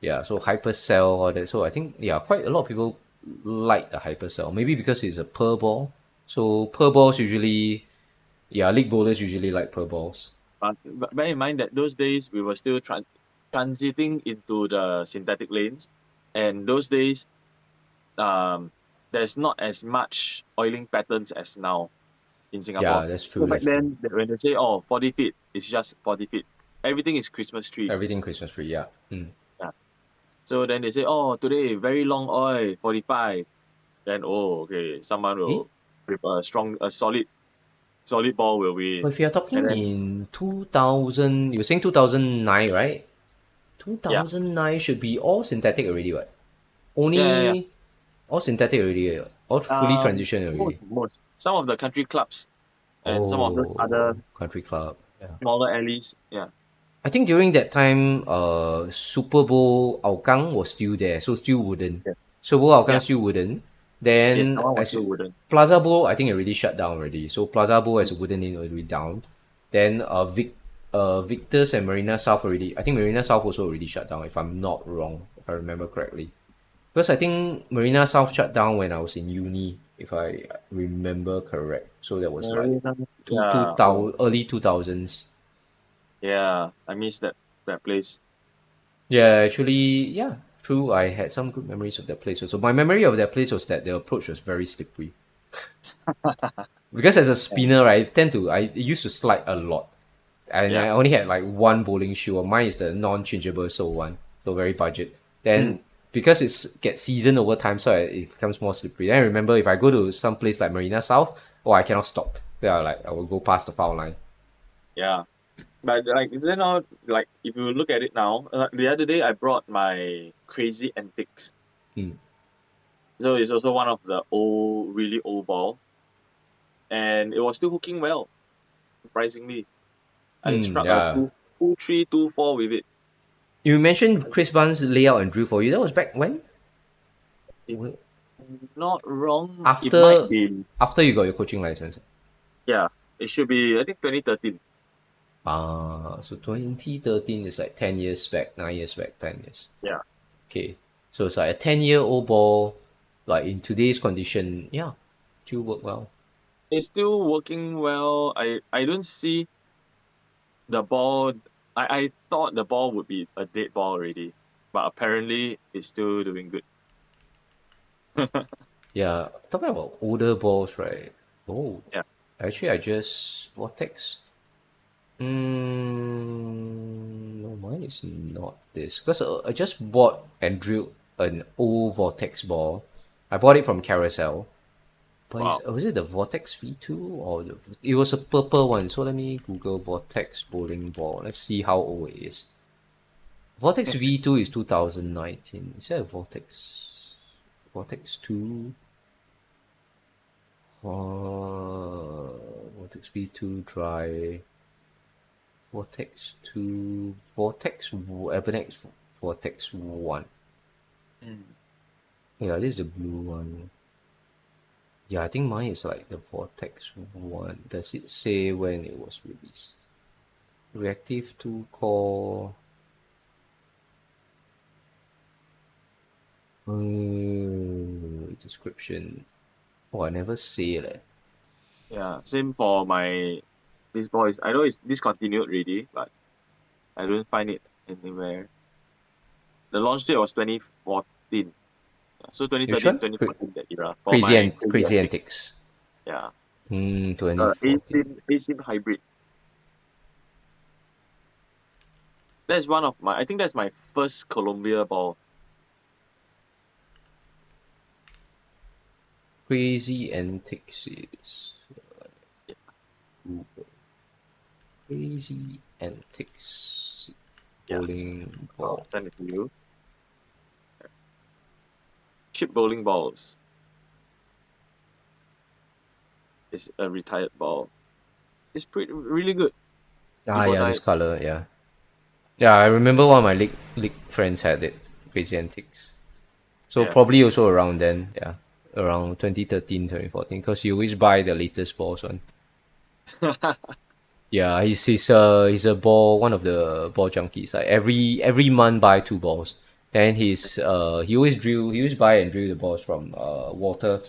Yeah, so Hypercell or that. So I think yeah, quite a lot of people like the Hypercell. Maybe because it's a pearl ball. So pearl balls usually, yeah, league bowlers usually like pearl balls. But bear in mind that those days we were still transiting into the synthetic lanes, and those days um there's not as much oiling patterns as now in Singapore. Yeah, that's So true. back That's true. then, when they say, oh, 40 feet, it's just 40 feet. Everything is Christmas tree. Everything Christmas tree. Yeah. Yeah. So then they say, oh, today, very long oil, 45. Then, oh, okay, someone Eh? will, with a solid ball will But win. if you're And talking then, in 2000, you're saying 2009, right? yeah, 2009 should be all synthetic already, what? yeah. Only all synthetic already, all fully transition already. Most. Some of the country clubs and some of those Oh, other country club. Yeah. smaller alleys, yeah. I think during that time, Super Bowl Hougang was still there, so still wooden. Yes. Super Bowl Hougang Yeah. still wooden. Yes, Then that one was as still wooden. Plaza Bowl, I think it already shut down already. So Plaza Bowl as a wooden in already down. Then Victor's and Marina South already. I think Marina South also already shut down, if I'm not wrong, if I remember correctly. Because I think Marina South shut down when I was in uni, if I remember correct. So that was like Marina, yeah. Oh, early 2000s. yeah. I miss that place. Yeah, actually, yeah, true. I had some good memories of that place also. My memory of that place was that the approach was very slippery. Because as a Yeah. spinner, right, I used to slide a lot. And Yeah. I only had like one bowling shoe. Mine is the non-changeable sole one, so very budget. Then Mm. because it's gets seasoned over time, so it becomes more slippery. Then I remember if I go to some place like Marina South, oh, I cannot stop. Yeah, like I will go past the foul line. Yeah. But like then now, like if you look at it now, the other day I brought my Crazy Antics. Hmm. So it's also one of the really old ball, and it was still hooking well. Surprisingly, I struck a Yeah. 2-3-2-4 with it. You mentioned Chris Barnes layout and drill for you. That was back when? If not wrong, it might After be, after you got your coaching license. yeah, it should be, I think 2013. So 2013 is like 10 years back, 9 years back, 10 years. Yeah, Okay. So it's like a 10-year-old ball, like in today's condition, yeah, still work well. it's still working well. I don't see the ball. I thought the ball would be a dead ball already, but apparently it's still doing good. Yeah, talking about older balls, right? Oh, Yeah. actually, I just Vortex. No, mine is not this. Because I just bought and drilled an old Vortex ball. I bought it from Carousel. But Wow. was it the Vortex V2 or it was a purple one? So let me Google Vortex bowling ball. Let's see how old it is. Vortex V2 is 2019. Is that a Vortex 2? Vortex V2 dry. Vortex 2. Ebenex Vortex 1. Mm. Yeah, this is the blue one. Yeah, I think mine is like the Vortex 1. Does it say when it was released? Reactive 2 core. Description. Oh, I never say it. Yeah, same for my this ball is, I know it's discontinued already, but I don't find it anywhere. The launch date was 2014. So Which 2013, one? 2014, that era for Crazy my and crazy Crazy antics. Antics. Yeah. 2014. ASIM hybrid. That's one of my. I think that's my first Columbia ball. Crazy Antics is Crazy Antics Yeah. bowling I'll ball. send it to you. Chip bowling balls is a retired ball. It's pretty really good. Ah, yeah, this Ebonite. color, yeah. Yeah, I remember one of my league friends had it. Crazy Antics. So Yeah. probably also around then, yeah. Around 2013, 2014. Because you always buy the latest balls one. Yeah, he's a ball one of the ball junkies. Like every month buy two balls. Then he always buy and drill the balls from Walter.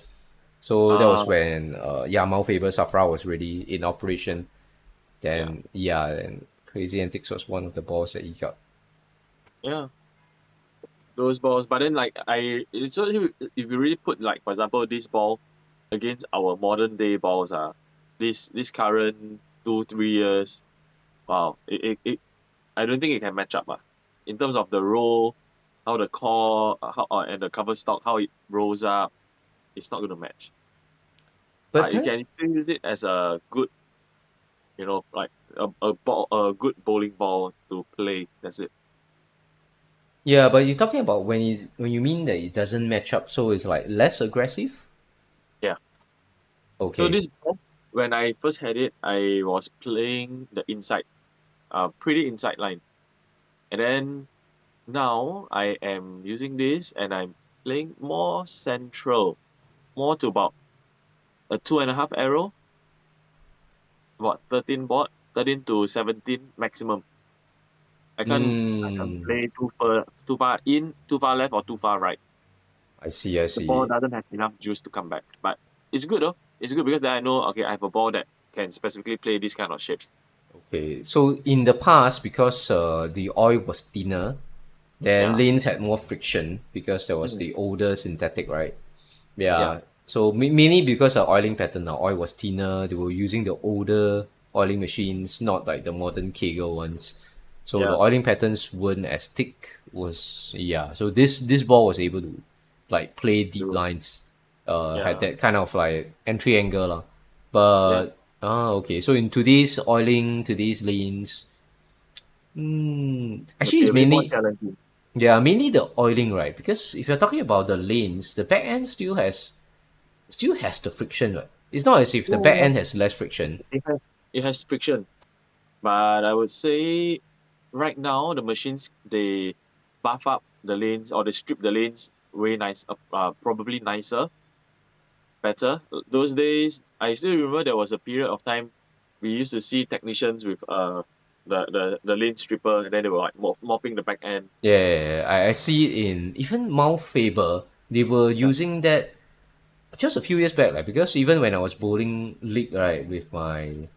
So that uh was when Mount Faber Safra was really in operation. yeah. Then yeah, and Crazy Antics was one of the balls that he got. Yeah. Those balls. But then like so if you really put like for example this ball against our modern day balls this current 2 3 years, wow, I don't think it can match up in terms of the roll, how the core and the cover stock, how it rolls up, it's not going to match. But But you can still use it as a good, like a good bowling ball to play. That's it. yeah, but you're talking about when you mean that it doesn't match up, so it's like less aggressive. Yeah. So Okay. this ball, when I first had it, I was playing the inside, pretty inside line, and then now I am using this and I'm playing more central, more to about a 2.5 arrow, about 13 board, 13 to 17 maximum. I can't Hmm. play too far in, too far left, or too far right. I see. I The ball see. doesn't have enough juice to come back. But it's good though. It's good because then I know okay, I have a ball that can specifically play this kind of shape. Okay. So in the past, because the oil was thinner, then Yeah. lanes had more friction because there was Mm. the older synthetic, right? Yeah. Yeah. So mainly because of oiling pattern, the oil was thinner. They were using the older oiling machines, not like the modern Kegel ones. So the Yeah. oiling patterns weren't as thick. Was yeah. So this ball was able to like play deep Do lines. Had yeah. that kind of like entry angle lah. Yeah. But okay. So in today's lanes, It'll actually be it's a bit more mainly challenging. yeah mainly the oiling, right? Because if you're talking about the lanes, the back end still has the friction, right? It's not as if the back Yeah. end has less friction. It has friction. But I would say right now the machines they buff up the lanes or they strip the lanes way nice, probably nicer, better. Those days, I still remember there was a period of time we used to see technicians with the lane stripper, and then they were like mopping the back end. Yeah, I see it in even Mount Faber. They were Yeah. using that just a few years back, like because even when I was bowling league, right, with my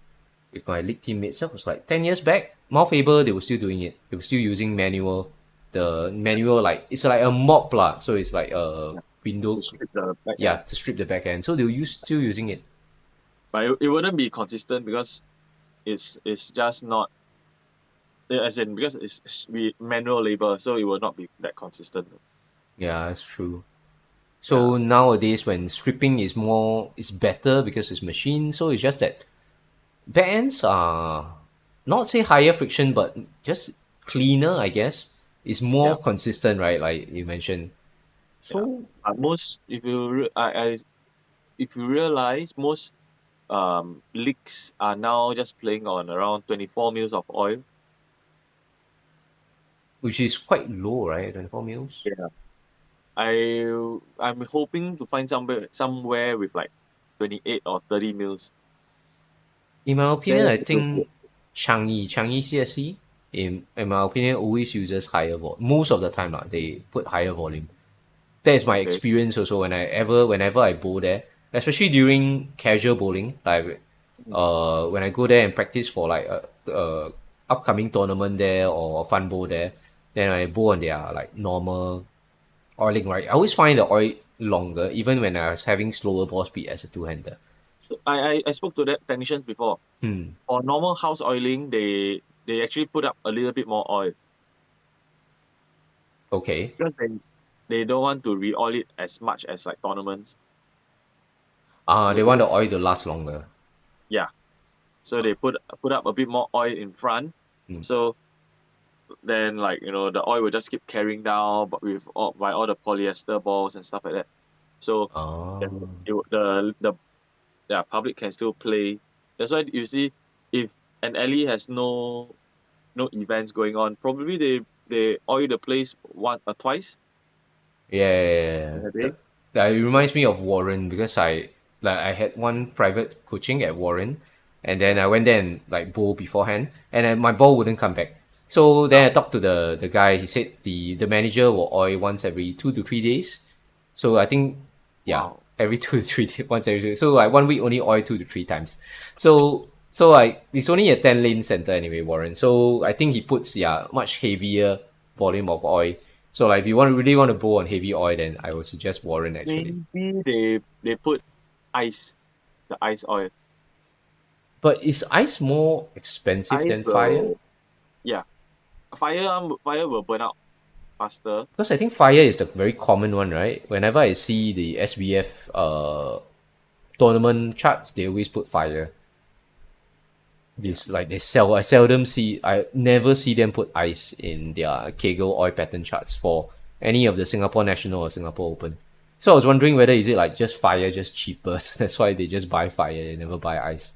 league teammates, that was like 10 years back. Mount Faber, they were still doing it. They were still using manual. The manual, like it's like a mop lah. So it's like a Yeah. To window, strip the back yeah, end. to strip the back end. So they were still using it. But it wouldn't be consistent because it's just not, as in because it's we manual labor, so it will not be that consistent. Yeah, that's true. Yeah. So nowadays, when stripping is better because it's machine. So it's just that bands are not say higher friction, but just cleaner, I guess. It's Yeah. more consistent, right? Like you mentioned. Yeah. So Most if you if you realize most leaks are now just playing on around 24 mils of oil. which is quite low, right? 24 mils. Yeah. I'm hoping to find somewhere with like 28 or 30 mils. In my opinion, Then I it will be think Changi CSC, in my opinion, always uses higher volume. Most of the time, they put higher volume. That is my okay. experience also whenever I bowl there, especially during casual bowling, like Mm. when I go there and practice for like a upcoming tournament there or a fun bowl there, then I bowl on their like normal oiling, right? I always find the oil longer, even when I was having slower ball speed as a two-hander. I spoke to that technicians before. Hmm. For normal house oiling, they actually put up a little bit more oil Okay. because they don't want to re-oil it as much as like tournaments. They want So the oil to last longer. yeah, so they put up a bit more oil in front. Hmm. So then like the oil will just keep carrying down, but with all the polyester balls and stuff like that. So then Oh. the yeah, public can still play. That's why you see if an alley has no events going on, probably they oil the place once or twice Yeah. in a day. That it reminds me of Warren because I had one private coaching at Warren, and then Yeah. I went there and like bowl beforehand, and then my ball wouldn't come back. So then I Oh, talked to the guy. He said the manager will oil once every 2 to 3 days. So I think yeah, wow. every 2 to 3 days, once every 2. So like 1 week only oil 2 to 3 times. So like it's only a 10 lane center anyway, Warren. So I think he puts much heavier volume of oil. So like if you really want to bowl on heavy oil, then I would suggest Warren actually. Maybe they put ice, the ice oil. But is ice more expensive Ice than fire? will yeah. Fire will burn out faster. Because I think fire is the very common one, right? Whenever I see the SBF tournament charts, they always put fire. Yeah. This like they sell. I never see them put ice in their Kegel oil pattern charts for any of the Singapore National or Singapore Open. So I was wondering whether is it like just fire, just cheaper. So that's why they just buy fire, they never buy ice.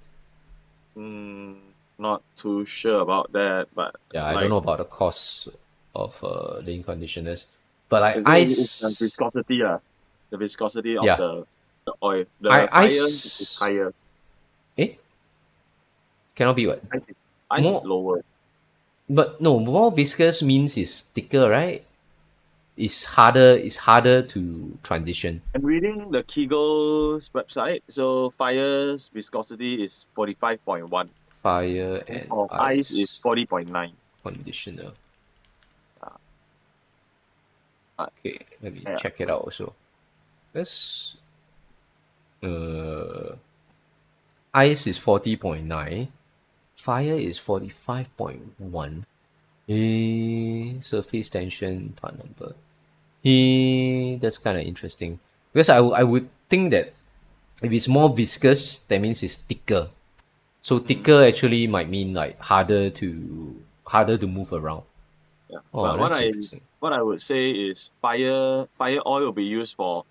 Not too sure about that, but Yeah, I don't like know about the cost of lane conditioners, but like it's the ice, viscosity, the viscosity of yeah, the oil. I The fire is ice, higher. eh, cannot be what Ice is, ice is more, lower. but no, more viscous means it's thicker, right? It's harder. It's harder to transition. I'm reading the Kegel's website. So fire's viscosity is 45.1. Fire And and for ice is ice 40.9. conditioner. Uh, uh, Okay, let me yeah. check it out also. This uh, ice is 40.9. Fire is 45.1. Surface tension part number. That's kind of interesting because I would think that if it's more viscous, that means it's thicker. So Mm, thicker actually might mean like harder to move around. yeah. Oh, But that's interesting. what I would say is fire oil will be used for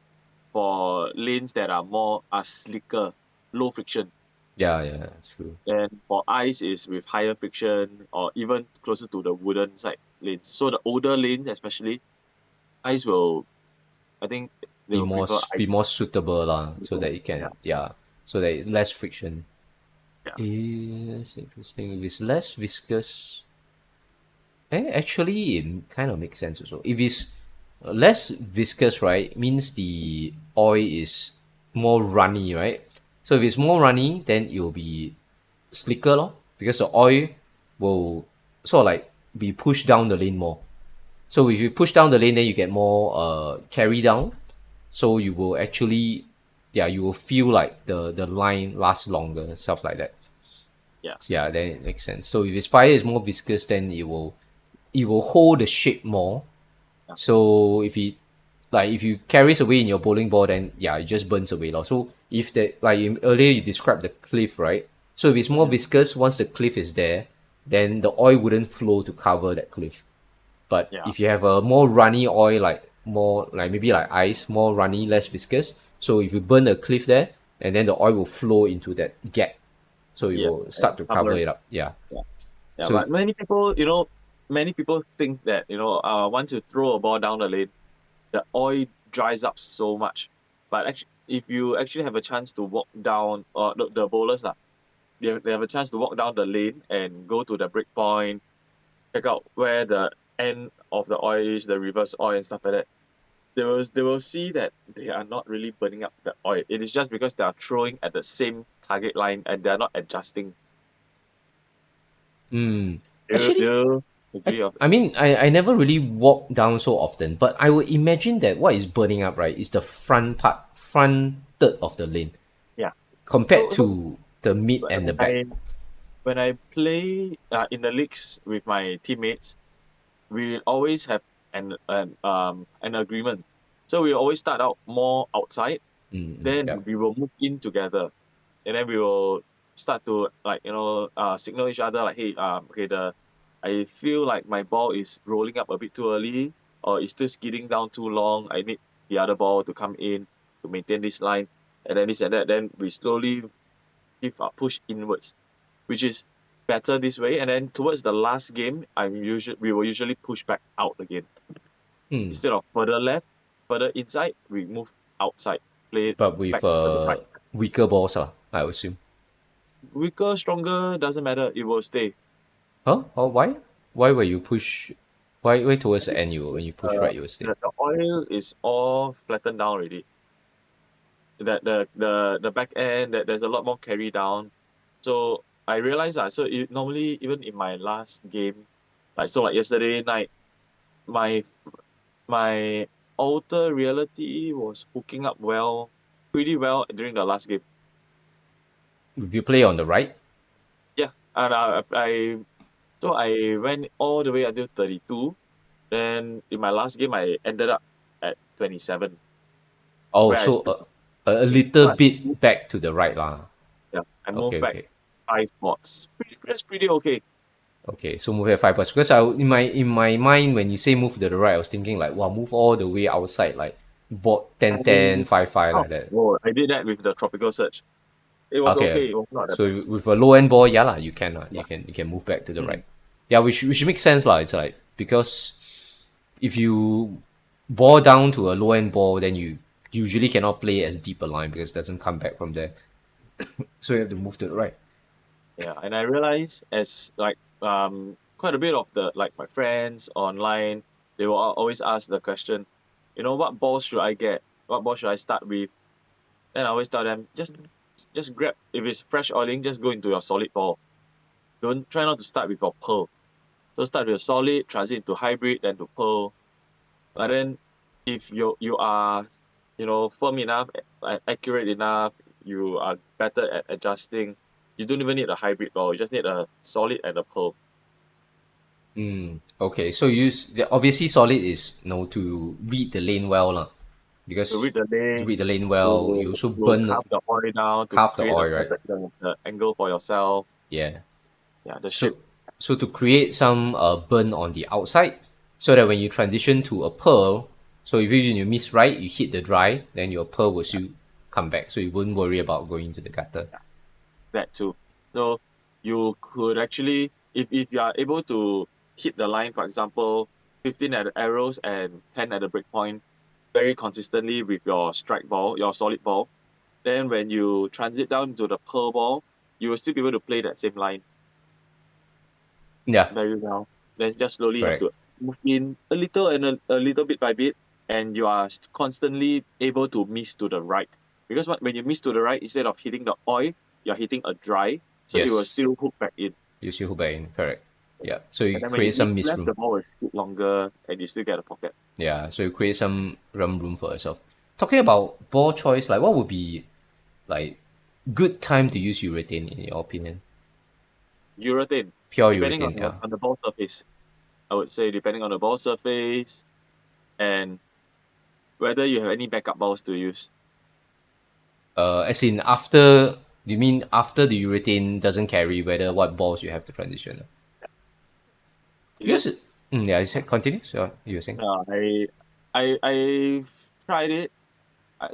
lanes that are slicker, low friction. Yeah, that's true. And for ice is with higher friction or even closer to the wooden side lanes. So the older lanes especially, ice will I think they Be will more prefer ice. be more suitable lah, so that it Yeah, can so that less friction. yeah. That's interesting. If it's less viscous, actually, it kind of makes sense also. If it's less viscous, right, means the oil is more runny, right? So if it's more runny, then it will be slicker, lor, because the oil will sort of like be pushed down the lane more. So if you push down the lane, then you get more carry down. So you will actually, you will feel like the line lasts longer, stuff like that. Yeah. Yeah, then it makes sense. So if its fire is more viscous, then it will hold the shape more. Yeah. So if you carries away in your bowling ball, then it just burns away. Lor. So if earlier you described the cliff, right? So if it's more Mm, viscous, once the cliff is there, then the oil wouldn't flow to cover that cliff. But yeah. if you have a more runny oil, like more like maybe like ice, more runny, less viscous. So if you burn a cliff there, and then the oil will flow into that gap, so it Yeah. will And start to cover cover. it up. Yeah. Yeah. Yeah. So But many people think that, once you throw a ball down the lane, the oil dries up so much. But actually, if you actually have a chance to walk down, or the bowlers, they have a chance to walk down the lane and go to the break point, check out where the end of the oil is, the reverse oil and stuff like that. They will see that they are not really burning up the oil. It is just because they are throwing at the same target line and they are not adjusting. mm, They'll, actually, they'll, agree of I mean, I never really walk down so often, but I would imagine that what is burning up, right, is the front third of the lane yeah. compared So to the mid and the when back. I play in the leagues with my teammates, we always have an agreement. So we always start out more outside, Yeah. then we will move in together, and then we will start to signal each other like, hey, okay, I feel like my ball is rolling up a bit too early, or it's still skidding down too long. I need the other ball to come in to maintain this line, and then this and that. Then we slowly give a push inwards, which is better this way. And then towards the last game, we will usually push back out again. Hmm. Instead of further left, further inside, we move outside, play it But with back further right. weaker balls, I would assume. Weaker, stronger, doesn't matter, it will stay. Huh? Oh, why? Why will you push? Why towards the end when you push Uh, right, you will stay? the oil is all flattened down already. That the back end, that there's a lot more carry down. So I realized that. So normally, even in my last game, like yesterday night, my my alter reality was hooking up pretty well during the last game. If you play on the right, Yeah, and I went all the way until 32. Then in my last game, I ended up at 27, oh, where I so started. a little So bit back to the right lah. yeah, I Okay, moved back okay. 5 spots. That's pretty okay. Okay, so move at 5 plus because in my mind when you say move to the right, I was thinking like wow, move all the way outside like board 10 10 I 5 5 oh, like that. whoa, I did that with the tropical surge. It was Okay, okay. It was not that bad. so with a low end ball, yeah lah, you can Yeah. you can move back to the Mm. right. Yeah, which makes sense lah. It's like because if you ball down to a low end ball, then you usually cannot play as deep a line because it doesn't come back from there. So you have to move to the right. Yeah, and I realized as like quite a bit of the like my friends online, they will always ask the question, what balls should I get? What ball should I start with? Then I always tell them just grab, if it's fresh oiling, just go into your solid ball. Don't try not to start with your pearl. So start with a solid, transit into hybrid, then to pearl. But then if you are firm enough, accurate enough, you are better at adjusting, you don't even need a hybrid ball, you just need a solid and a pearl. Okay, so obviously solid is to read the lane well lah, To because read the to read the lanes, lane well, you also to burn carve the oil down to carve the create oil, right? the angle for yourself. Yeah. Yeah, the So shape. to create some burn on the outside, so that when you transition to a pearl, so if you miss right, you hit the dry, then your pearl will still come back, so you wouldn't worry about going to the gutter. That too. So you could actually, if you are able to hit the line, for example, 15 at the arrows and 10 at the breakpoint, very consistently with your strike ball, your solid ball, then when you transit down to the pearl ball, you will still be able to play that same line Yeah, very well. Then just slowly have correct. to move in a little and a little bit by bit, and you are constantly able to miss to the right. Because when you miss to the right, instead of hitting the oil, you're hitting a dry, so it will Yes, still hook back in. you still hook back in, correct. Yeah, so you And then when you create miss some miss left, room. the ball will scoot longer, and you still get a pocket. Yeah, so you create some room for yourself. Talking about ball choice, like what would be like good time to use urethane in your opinion? Urethane, Pure depending urethane, yeah. on the ball surface, I would say depending on the ball surface and whether you have any backup balls to use. As in after, you mean after the urethane doesn't carry, whether what balls you have to transition? Because Because yeah, you said continue. So you were saying. I've tried it.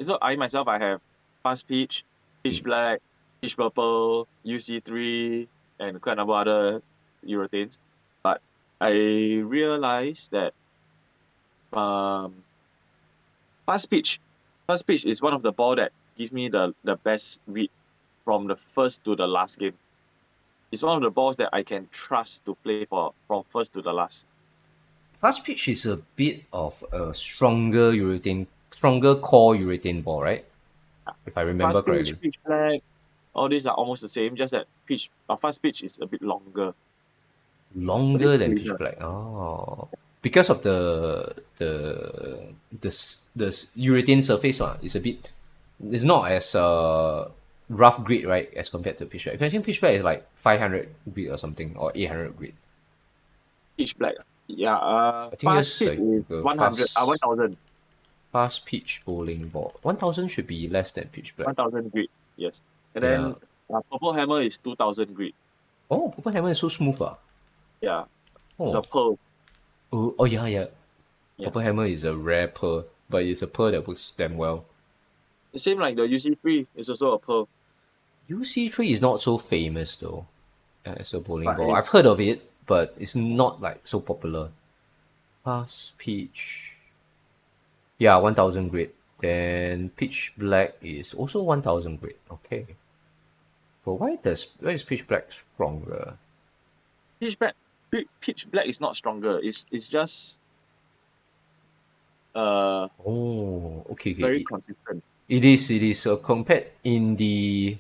So I myself, I have fast pitch, pitch black, pitch purple, UC3, and quite a number of other urethanes. But I realized that um fast pitch, fast pitch is one of the ball that gives me the best read from the first to the last game. It's one of the balls that I can trust to play for from first to the last. Fast pitch is a bit of a stronger core urethane ball, right? If I remember Fast pitch, correctly. pitch black, all these are almost the same, just that fast pitch is a bit longer. Longer than pitch cleaner. black. Oh, because of the urethane surface it's a bit. It's not as rough grit, right, as compared to pitch black. I think pitch black is like 500 grit or something, or 800 grit. Pitch black. Yeah. I think Fast that's pitch like is a 100. 1000. fast pitch bowling ball. 1000 should be less than pitch black. 1000 grit. Yes. And Yeah. then purple hammer is 2000 grit. Oh, purple hammer is so smooth. Yeah. It's a Oh. pearl. Oh, yeah, yeah. Yeah. Purple hammer is a rare pearl, but it's a pearl that works damn well. The same like the UC3 is also a pearl. UC3 is not so famous though as a bowling But ball. I've heard of it, but it's not like so popular. Fast pitch. Yeah, 1000 grit. Then pitch black is also 1000 grit. Okay. But why is pitch black stronger? pitch black pitch black is not stronger. It's just Oh, okay, okay. very consistent. It is. So compared in the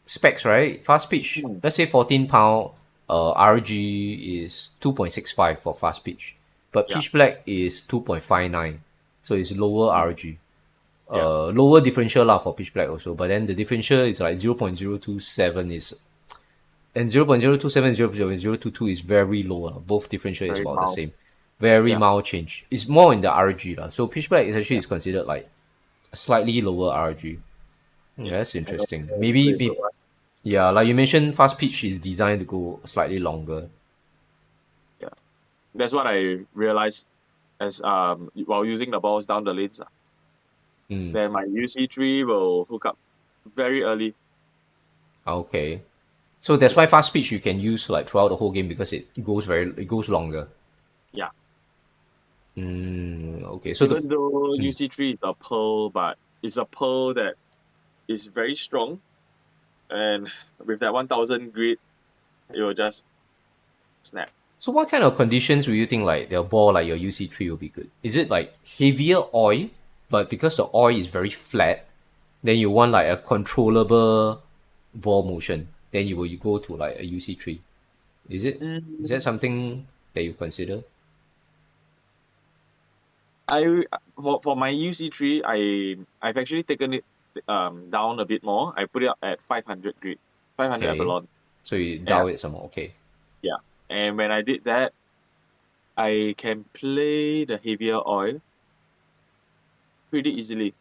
specs, right? Fast pitch, let's say 14 pound, RG is 2.65 for fast pitch, but Yeah. pitch black is 2.59, so it's lower RG. Yeah. Lower differential lah for pitch black also, but then the differential is like 0.027 is, and 0.027 0.022 is very low. Both differential is Very about the mild. same. Very Yeah. mild change. It's more in the RG lah. So pitch black is actually is considered like a slightly lower RG. That's interesting. Maybe yeah, like you mentioned, fast pitch is designed to go slightly longer. Yeah. That's what I realized as while using the balls down the lanes. Then my UC3 will hook up very early. Okay. So that's why fast pitch you can use like throughout the whole game because it goes longer. Yeah. Okay. So Even though UC3 is a pearl, but it's a pearl that is very strong, and with that 1000 grit, it will just snap. So what kind of conditions do you think like the ball like your UC3 will be good? Is it like heavier oil, but because the oil is very flat, then you want like a controllable ball motion, then you go to like a UC3. Is that something that you consider? For my UC3, I've actually taken it down a bit more. I put it up at 500 grit, 500 Okay. abalone. So you dial it some more. Okay. Yeah. And when I did that, I can play the heavier oil pretty easily.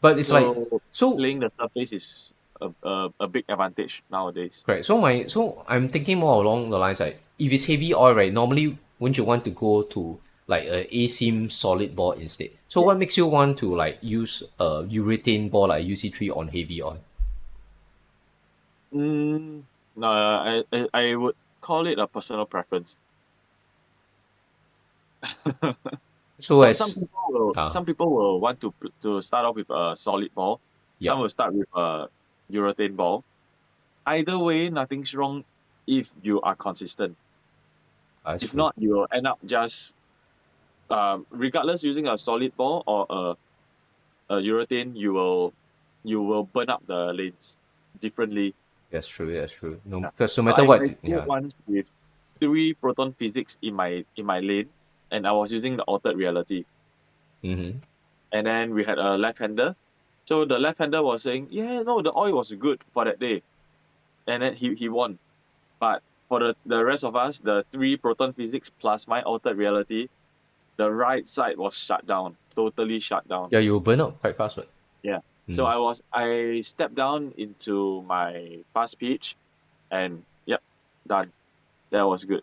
But it's like so playing the surface is a big advantage nowadays. correct. So I'm thinking more along the lines like if it's heavy oil, right? Normally, wouldn't you want to go to like a ASIM solid ball instead? So what makes you want to like use a urethane ball like UC3 on heavy oil? No, I would call it a personal preference. So as some people will want to start off with a solid ball. Some will start with a urethane ball. Either way, nothing's wrong if you are consistent. If true. not, you will end up just regardless using a solid ball or a urethane, you will burn up the lanes differently. That's true. No, because no matter what, I played once with 3 proton physics in my lane, and I was using the altered reality. Mm-hmm. And then we had a left-hander. So the left-hander was saying, yeah, no, the oil was good for that day. And then he won. But for the rest of us, the 3 proton physics plus my altered reality, the right side was shut down. Totally shut down. Yeah, you will burn out quite fast, right? Yeah. So I stepped down into my fast pitch and yep, done. That was good.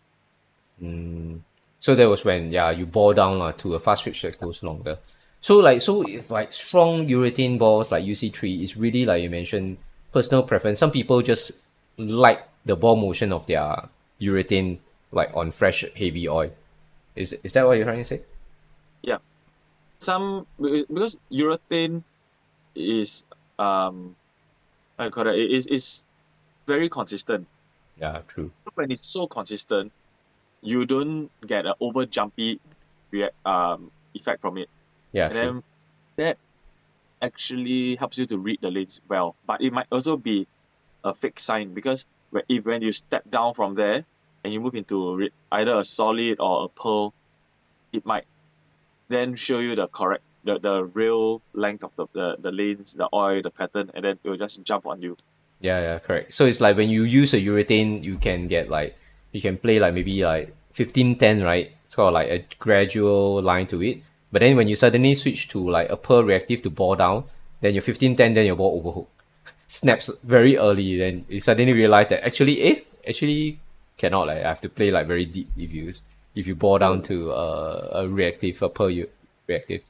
So that was when you ball down to a fast pitch that goes longer. So if like strong urethane balls like UC3 is really like you mentioned personal preference. Some people just like the ball motion of their urethane like on fresh heavy oil. Is that what you're trying to say? Yeah. Because urethane is is very consistent. Yeah, true. When it's so consistent, you don't get an over jumpy effect from it. Yeah, and true. then that actually helps you to read the lanes well. But it might also be a fake sign because when you step down from there and you move into either a solid or a pearl, it might then show you the real length of the lanes, the oil, the pattern, and then it will just jump on you. Yeah, correct. So it's like when you use a urethane, you can get like you can play like maybe like 15-10, right? It's got like a gradual line to it. But then when you suddenly switch to like a pearl reactive to ball down, then your 15-10, then your ball overhook. Yeah. Snaps very early, then you suddenly realize that actually cannot, like I have to play like very deep if you ball down So to a reactive, a pearl reactive.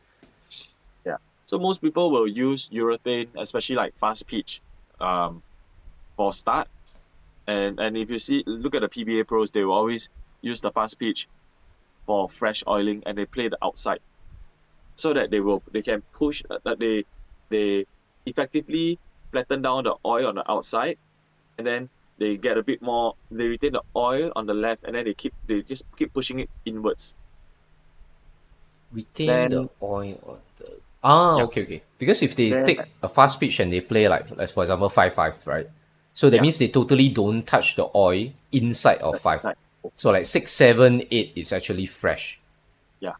yeah. So most people will use urethane, especially like fast pitch, for start. And if you look at the PBA pros, they will always use the fast pitch for fresh oiling, and they play the outside so that they can push that they effectively flatten down the oil on the outside, and then they get a bit more, they retain the oil on the left, and then they just keep pushing it inwards. Retain the Then oil on the yeah, okay. Because if they then take a fast pitch and they play like for example 5-5, right? So that yeah, means they totally don't touch the oil inside of that's five. right. So Yes. like 6, 7, 8 is actually fresh. Yeah.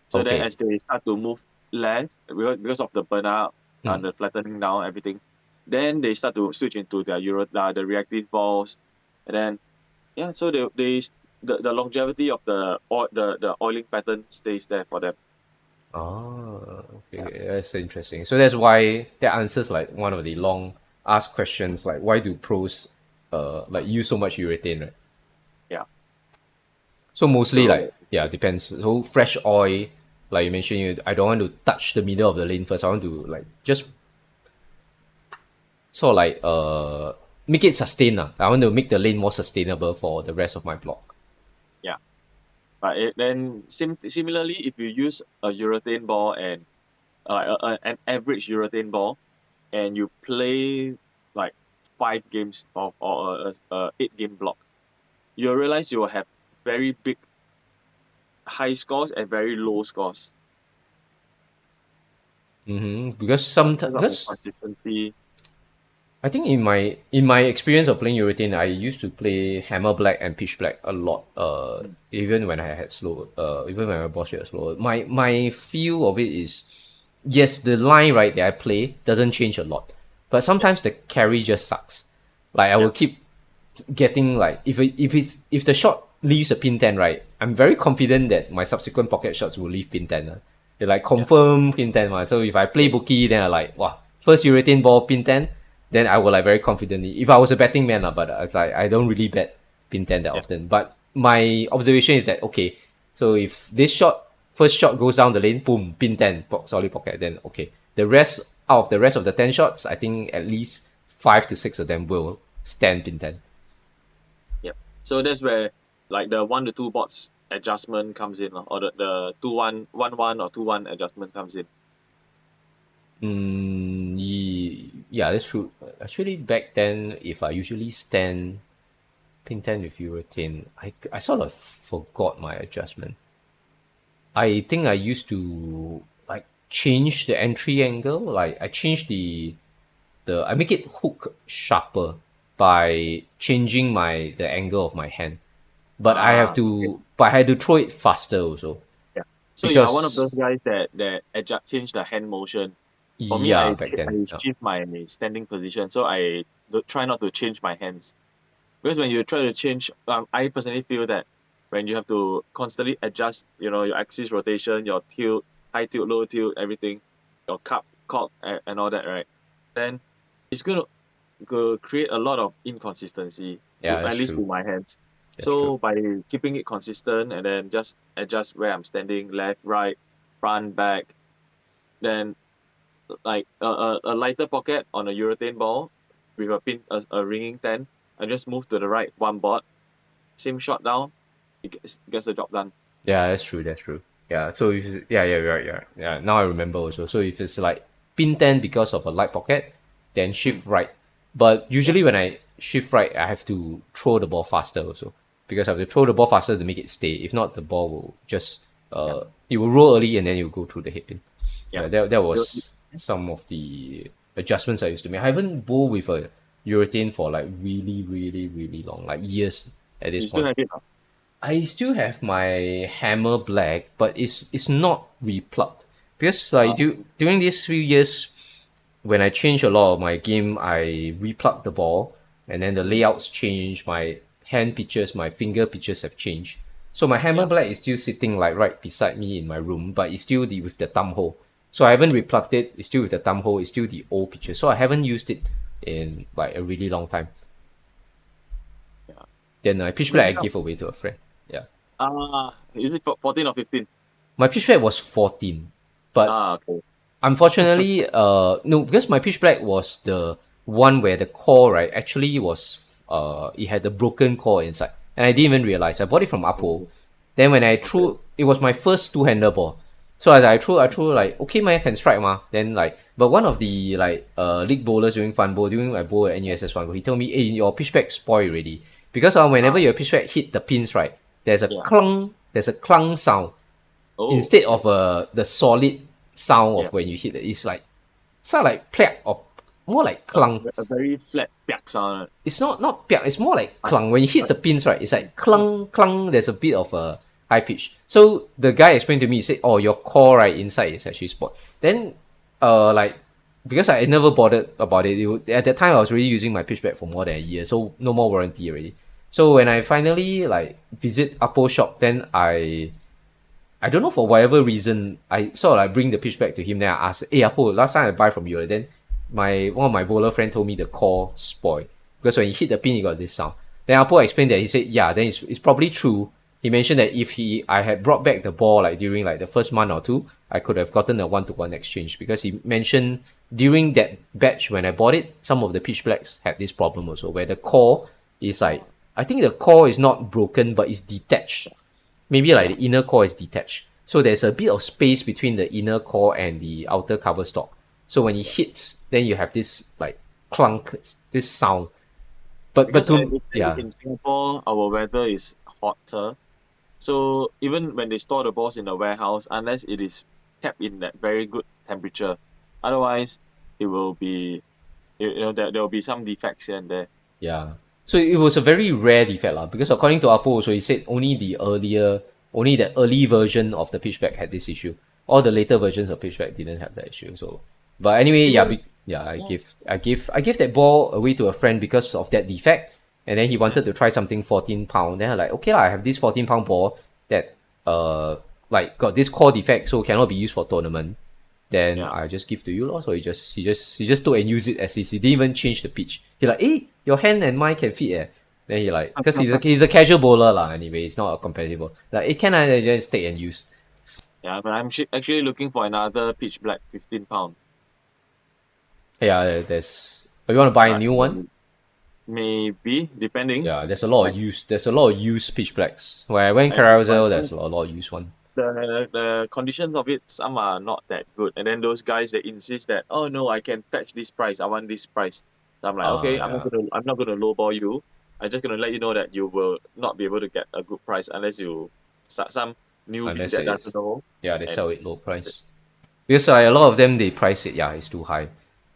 So then Okay. as they start to move left, because of the burnout Hmm. and the flattening down everything, then they start to switch into their the reactive balls, and then yeah, so the longevity of the oiling pattern stays there for them. Okay, Yeah. okay, that's interesting. So that's why that answers like one of the long asked questions, like why do pros like use so much urethane, right? Yeah. So mostly like So yeah, depends. So fresh oil, like you mentioned, I don't want to touch the middle of the lane first. I want to like just sort of like make it sustain. I want to make the lane more sustainable for the rest of my block. yeah. But then similarly, if you use a urethane ball and an average urethane ball, and you play like 5 games or a 8 game block, you'll realize you will have very big high scores and very low scores Because because of the sometimes consistency. I think in my experience of playing Urethane, I used to play Hammer Black and Pitch Black a lot. Mm. Even when I had slow, even when my boss rate was slower. My feel of it is, yes, the line right that I play doesn't change a lot, but sometimes Yes. the carry just sucks. Like I Yeah. will keep getting like if the shot leaves a pin 10, right, I'm very confident that my subsequent pocket shots will leave pin 10. They like Yeah. confirm pin 10. So if I play bookie, then I like wow, first Urethane ball pin 10, then I will like very confidently. If I was a betting man, but it's like I don't really bet pin 10 that Yeah. often. But my observation is that okay, so if this first shot goes down the lane, boom, pin 10, solid pocket, then okay. The rest of the 10 shots, I think at least 5 to 6 of them will stand pin 10. Yeah. So that's where like the 1 to 2 bots adjustment comes in, or the 2-1 or 2-1 adjustment comes in. Yeah, that's true. Actually, back then, if I usually stand pin 10 with urethane, I sort of forgot my adjustment. I think I used to like change the entry angle. Like I change I make it hook sharper by changing the angle of my hand. Okay. But I had to throw it faster also Yeah. So you are one of because those guys that adjust change the hand motion. For me, yeah, back then. I Yeah. shift my standing position, so I try not to change my hands. Because when you try to change, I personally feel that when you have to constantly adjust, your axis rotation, your tilt, high tilt, low tilt, everything, your cock, and all that, right? Then it's going to create a lot of inconsistency, Yeah, at that's least true. to my hands. That's true. So by keeping it consistent and then just adjust where I'm standing, left, right, front, back, then like a lighter pocket on a urethane ball with a ringing 10, I just move to the right 1 board, same shot down, it gets the job done. Yeah, that's true. That's true. Yeah. So if yeah, right, yeah. Now I remember also. So if it's like pin 10 because of a light pocket, then Mm. shift right. But Yeah, usually when I shift right, I have to throw the ball faster also because I have to throw the ball faster to make it stay. If not, the ball will just yeah, it will roll early and then you go through the head pin. yeah. Yeah, that You- was some of the adjustments I used to make. I haven't bowled with a urethane for like really, really, really long, like years at this You still point. have it? I still have my hammer black, but it's not replugged because like during these few years when I change a lot of my game, I replug the ball, and then the layouts change. My hand pitches, my finger pitches have changed. So my hammer Yeah. black is still sitting like right beside me in my room, but it's still with the thumb hole. So I haven't replugged it. It's still with the thumb hole. It's still the old pitcher. So I haven't used it in like a really long time. Yeah. Then I pitch black I gave away to a friend. Yeah. Is it 14 or 15? My pitch black was 14, but Okay. unfortunately, no, because my pitch black was the one where the core right actually was it had the broken core inside, and I didn't even realize. I bought it from Apple. Then when I threw, it was my first two-hander ball. So as I threw like okay, man can strike ma. Then like, but one of the like league bowlers during fun bowl during my bowl at NUSS fun bowl, he told me, hey, your pitch black spoil already because whenever your pitch black hit the pins right, Yeah. there's a clunk sound Oh. instead of the solid sound Yeah. of when you hit it. It's like sound like plak or more like clunk. A very flat piak sound. It's not plak, it's more like clunk. When you hit the pins, right, it's like clunk clunk. There's a bit of a high pitch. So the guy explained to me, he said, oh, your core right inside is actually spoiled. Then like because I never bothered about it, at that time I was already using my pitch black for more than a year, so no more warranty already. So when I finally like visit Apple shop, then I don't know for whatever reason, I sort of like bring the pitch back to him. Then I ask, hey, Apo, last time I buy from you, then one of my bowler friend told me the core spoiled because when he hit the pin, he got this sound. Then Apo explained that he said, yeah, then it's probably true. He mentioned that if I had brought back the ball like during like the first month or two, I could have gotten a 1-to-1 exchange because he mentioned during that batch when I bought it, some of the pitch blacks had this problem also where the core is like, I think the core is not broken but it's detached. Maybe like the inner core is detached. So there's a bit of space between the inner core and the outer cover stock. So when it hits, then you have this like clunk, this sound. But Because to yeah, in Singapore, our weather is hotter. So even when they store the balls in the warehouse, unless it is kept in that very good temperature, otherwise it will be, there will be some defects here and there. yeah. So it was a very rare defect lah, because according to Apple, so he said only the early version of the pitchback had this issue. All the later versions of pitchback didn't have that issue. So, but anyway, yeah, Even I gave that ball away to a friend because of that defect, and then he wanted to try something 14 pound. Then I'm like, okay lah, I have this 14 pound ball that like got this core defect, so cannot be used for tournament. Then I just give to you lor. So he just took and use it as is. He didn't even change the pitch. He like, hey, your hand and mine can fit Then he like, because he's a casual bowler lah. Anyway, it's not a competitive. Like, it can I just take and use. Yeah, but I'm actually looking for another pitch black 15 pound. Yeah, there's. You want to buy a new one? Maybe, depending. Yeah, there's a lot of use. There's a lot of used pitch blacks. When I went carousel, there's a lot of used one. The conditions of it, some are not that good, and then those guys they insist that, oh no, I can fetch this price, I want this price. So I'm like, okay, I'm not gonna lowball you. I'm just gonna let you know that you will not be able to get a good price unless you start some newbie that doesn't know. Yeah, they sell it low price. Because a lot of them they price it, yeah, it's too high.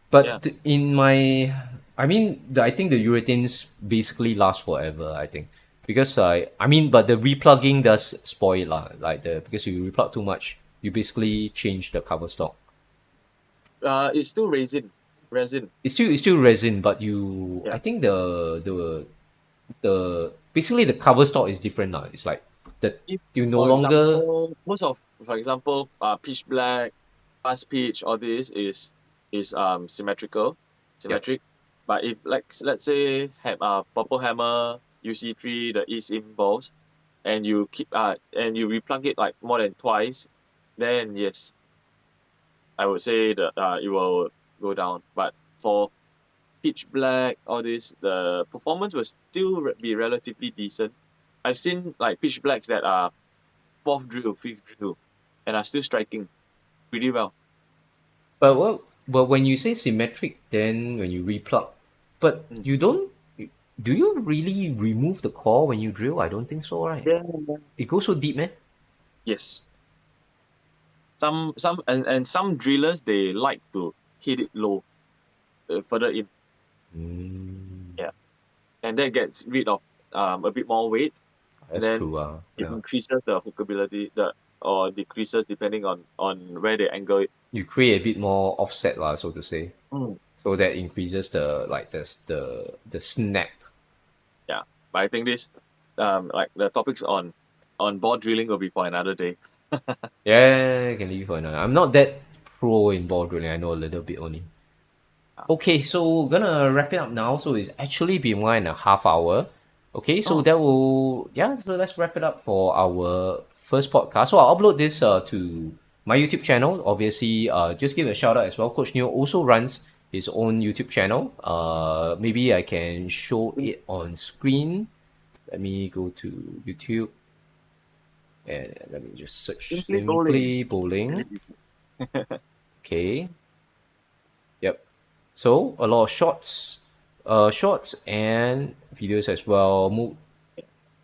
But in my, I mean, I think the urethanes basically last forever. I think because but the replugging does spoil it lah. Like because you replug too much, you basically change the cover stock. It's still resin. It's still resin, but I think the basically the cover stock is different now. It's like that you no longer. For example, pitch black, fast pitch, all this is symmetric. But if let's say have purple hammer, UC3, the eSIM balls, and you replug it like more than twice, then yes, I would say that it will go down. But for pitch black, all this, the performance will still be relatively decent. I've seen like pitch blacks that are 4th drill, 5th drill, and are still striking pretty well. But when you say symmetric, then when you replug, but you don't. Do you really remove the core when you drill? I don't think so, right? Yeah. It goes so deep, man. Yes. Some drillers they like to hit it low, further in. Mm, Yeah, and that gets rid of a bit more weight, and that's then true. it Yeah. increases the hookability, or decreases depending on where they angle it. You create a bit more offset, lah, so to say. Mm, So that increases the like the snap. yeah, but I think this like the topics on board drilling will be for another day. Yeah, can leave for another. I'm not that pro in ball drilling. I know a little bit only. Yeah. Okay, so gonna wrap it up now. So it's actually been 1.5 hours. Okay, so Oh, that will yeah. So let's wrap it up for our first podcast. So I'll upload this to my YouTube channel. Obviously, just give a shout out as well. Coach Neoh also runs his own YouTube channel. Maybe I can show it on screen. Let me go to YouTube and let me just search simply bowling. Simply Really Bowling. easy. Okay. Yep. So a lot of shorts and videos as well. I'm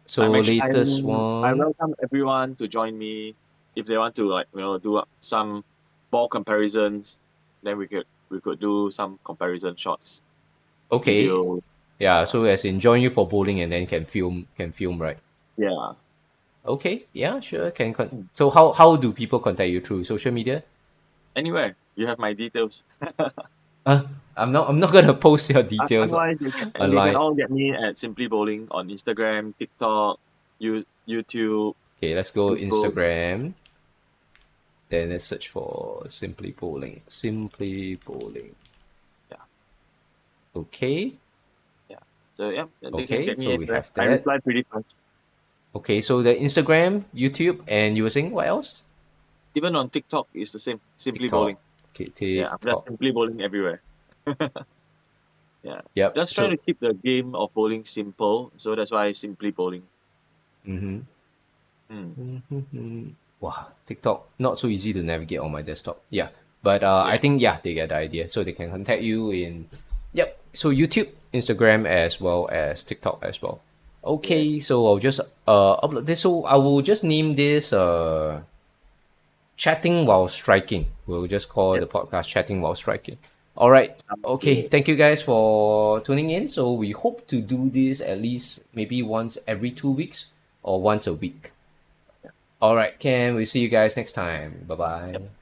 So actually latest I one. welcome everyone to join me if they want to, like, do some ball comparisons. Then we could do some comparison shots, Okay. video. Yeah. Yeah, So as in join you for bowling and then can film right. yeah. Okay. Yeah. Sure. Hmm. So how do people contact you through social media? Anywhere you have my details. Uh, I'm not gonna post your details Otherwise, you can online. all get me at Simply Bowling on Instagram, TikTok, YouTube, Okay. Let's go Facebook. Instagram. Then let's search for Simply Bowling. Simply Bowling. Yeah, Okay. yeah. So yeah, they can Okay. get me So we anywhere. have I that. reply pretty fast. Okay, so the Instagram, YouTube, and you were saying what else? Even on TikTok, it's the same. Simply TikTok. Bowling. Okay, Yeah, I'm just TikTok. Simply Bowling everywhere. Yeah. Yep. Just trying So, to keep the game of bowling simple. So that's why Simply Bowling. mm-hmm. Hmm. Mm-hmm. Wow, TikTok not so easy to navigate on my desktop. Yeah, but I Yeah. think yeah they get the idea, so they can contact you in. Yep. So YouTube, Instagram, as well as TikTok as well. Yeah. Okay, so I'll just upload this. So I will just name this chatting while striking. We'll just call Yep. the podcast chatting while striking. All right. Sounds Okay. good. Thank you guys for tuning in. So we hope to do this at least maybe once every 2 weeks or once a week. All right, Ken. We'll see you guys next time. Bye bye.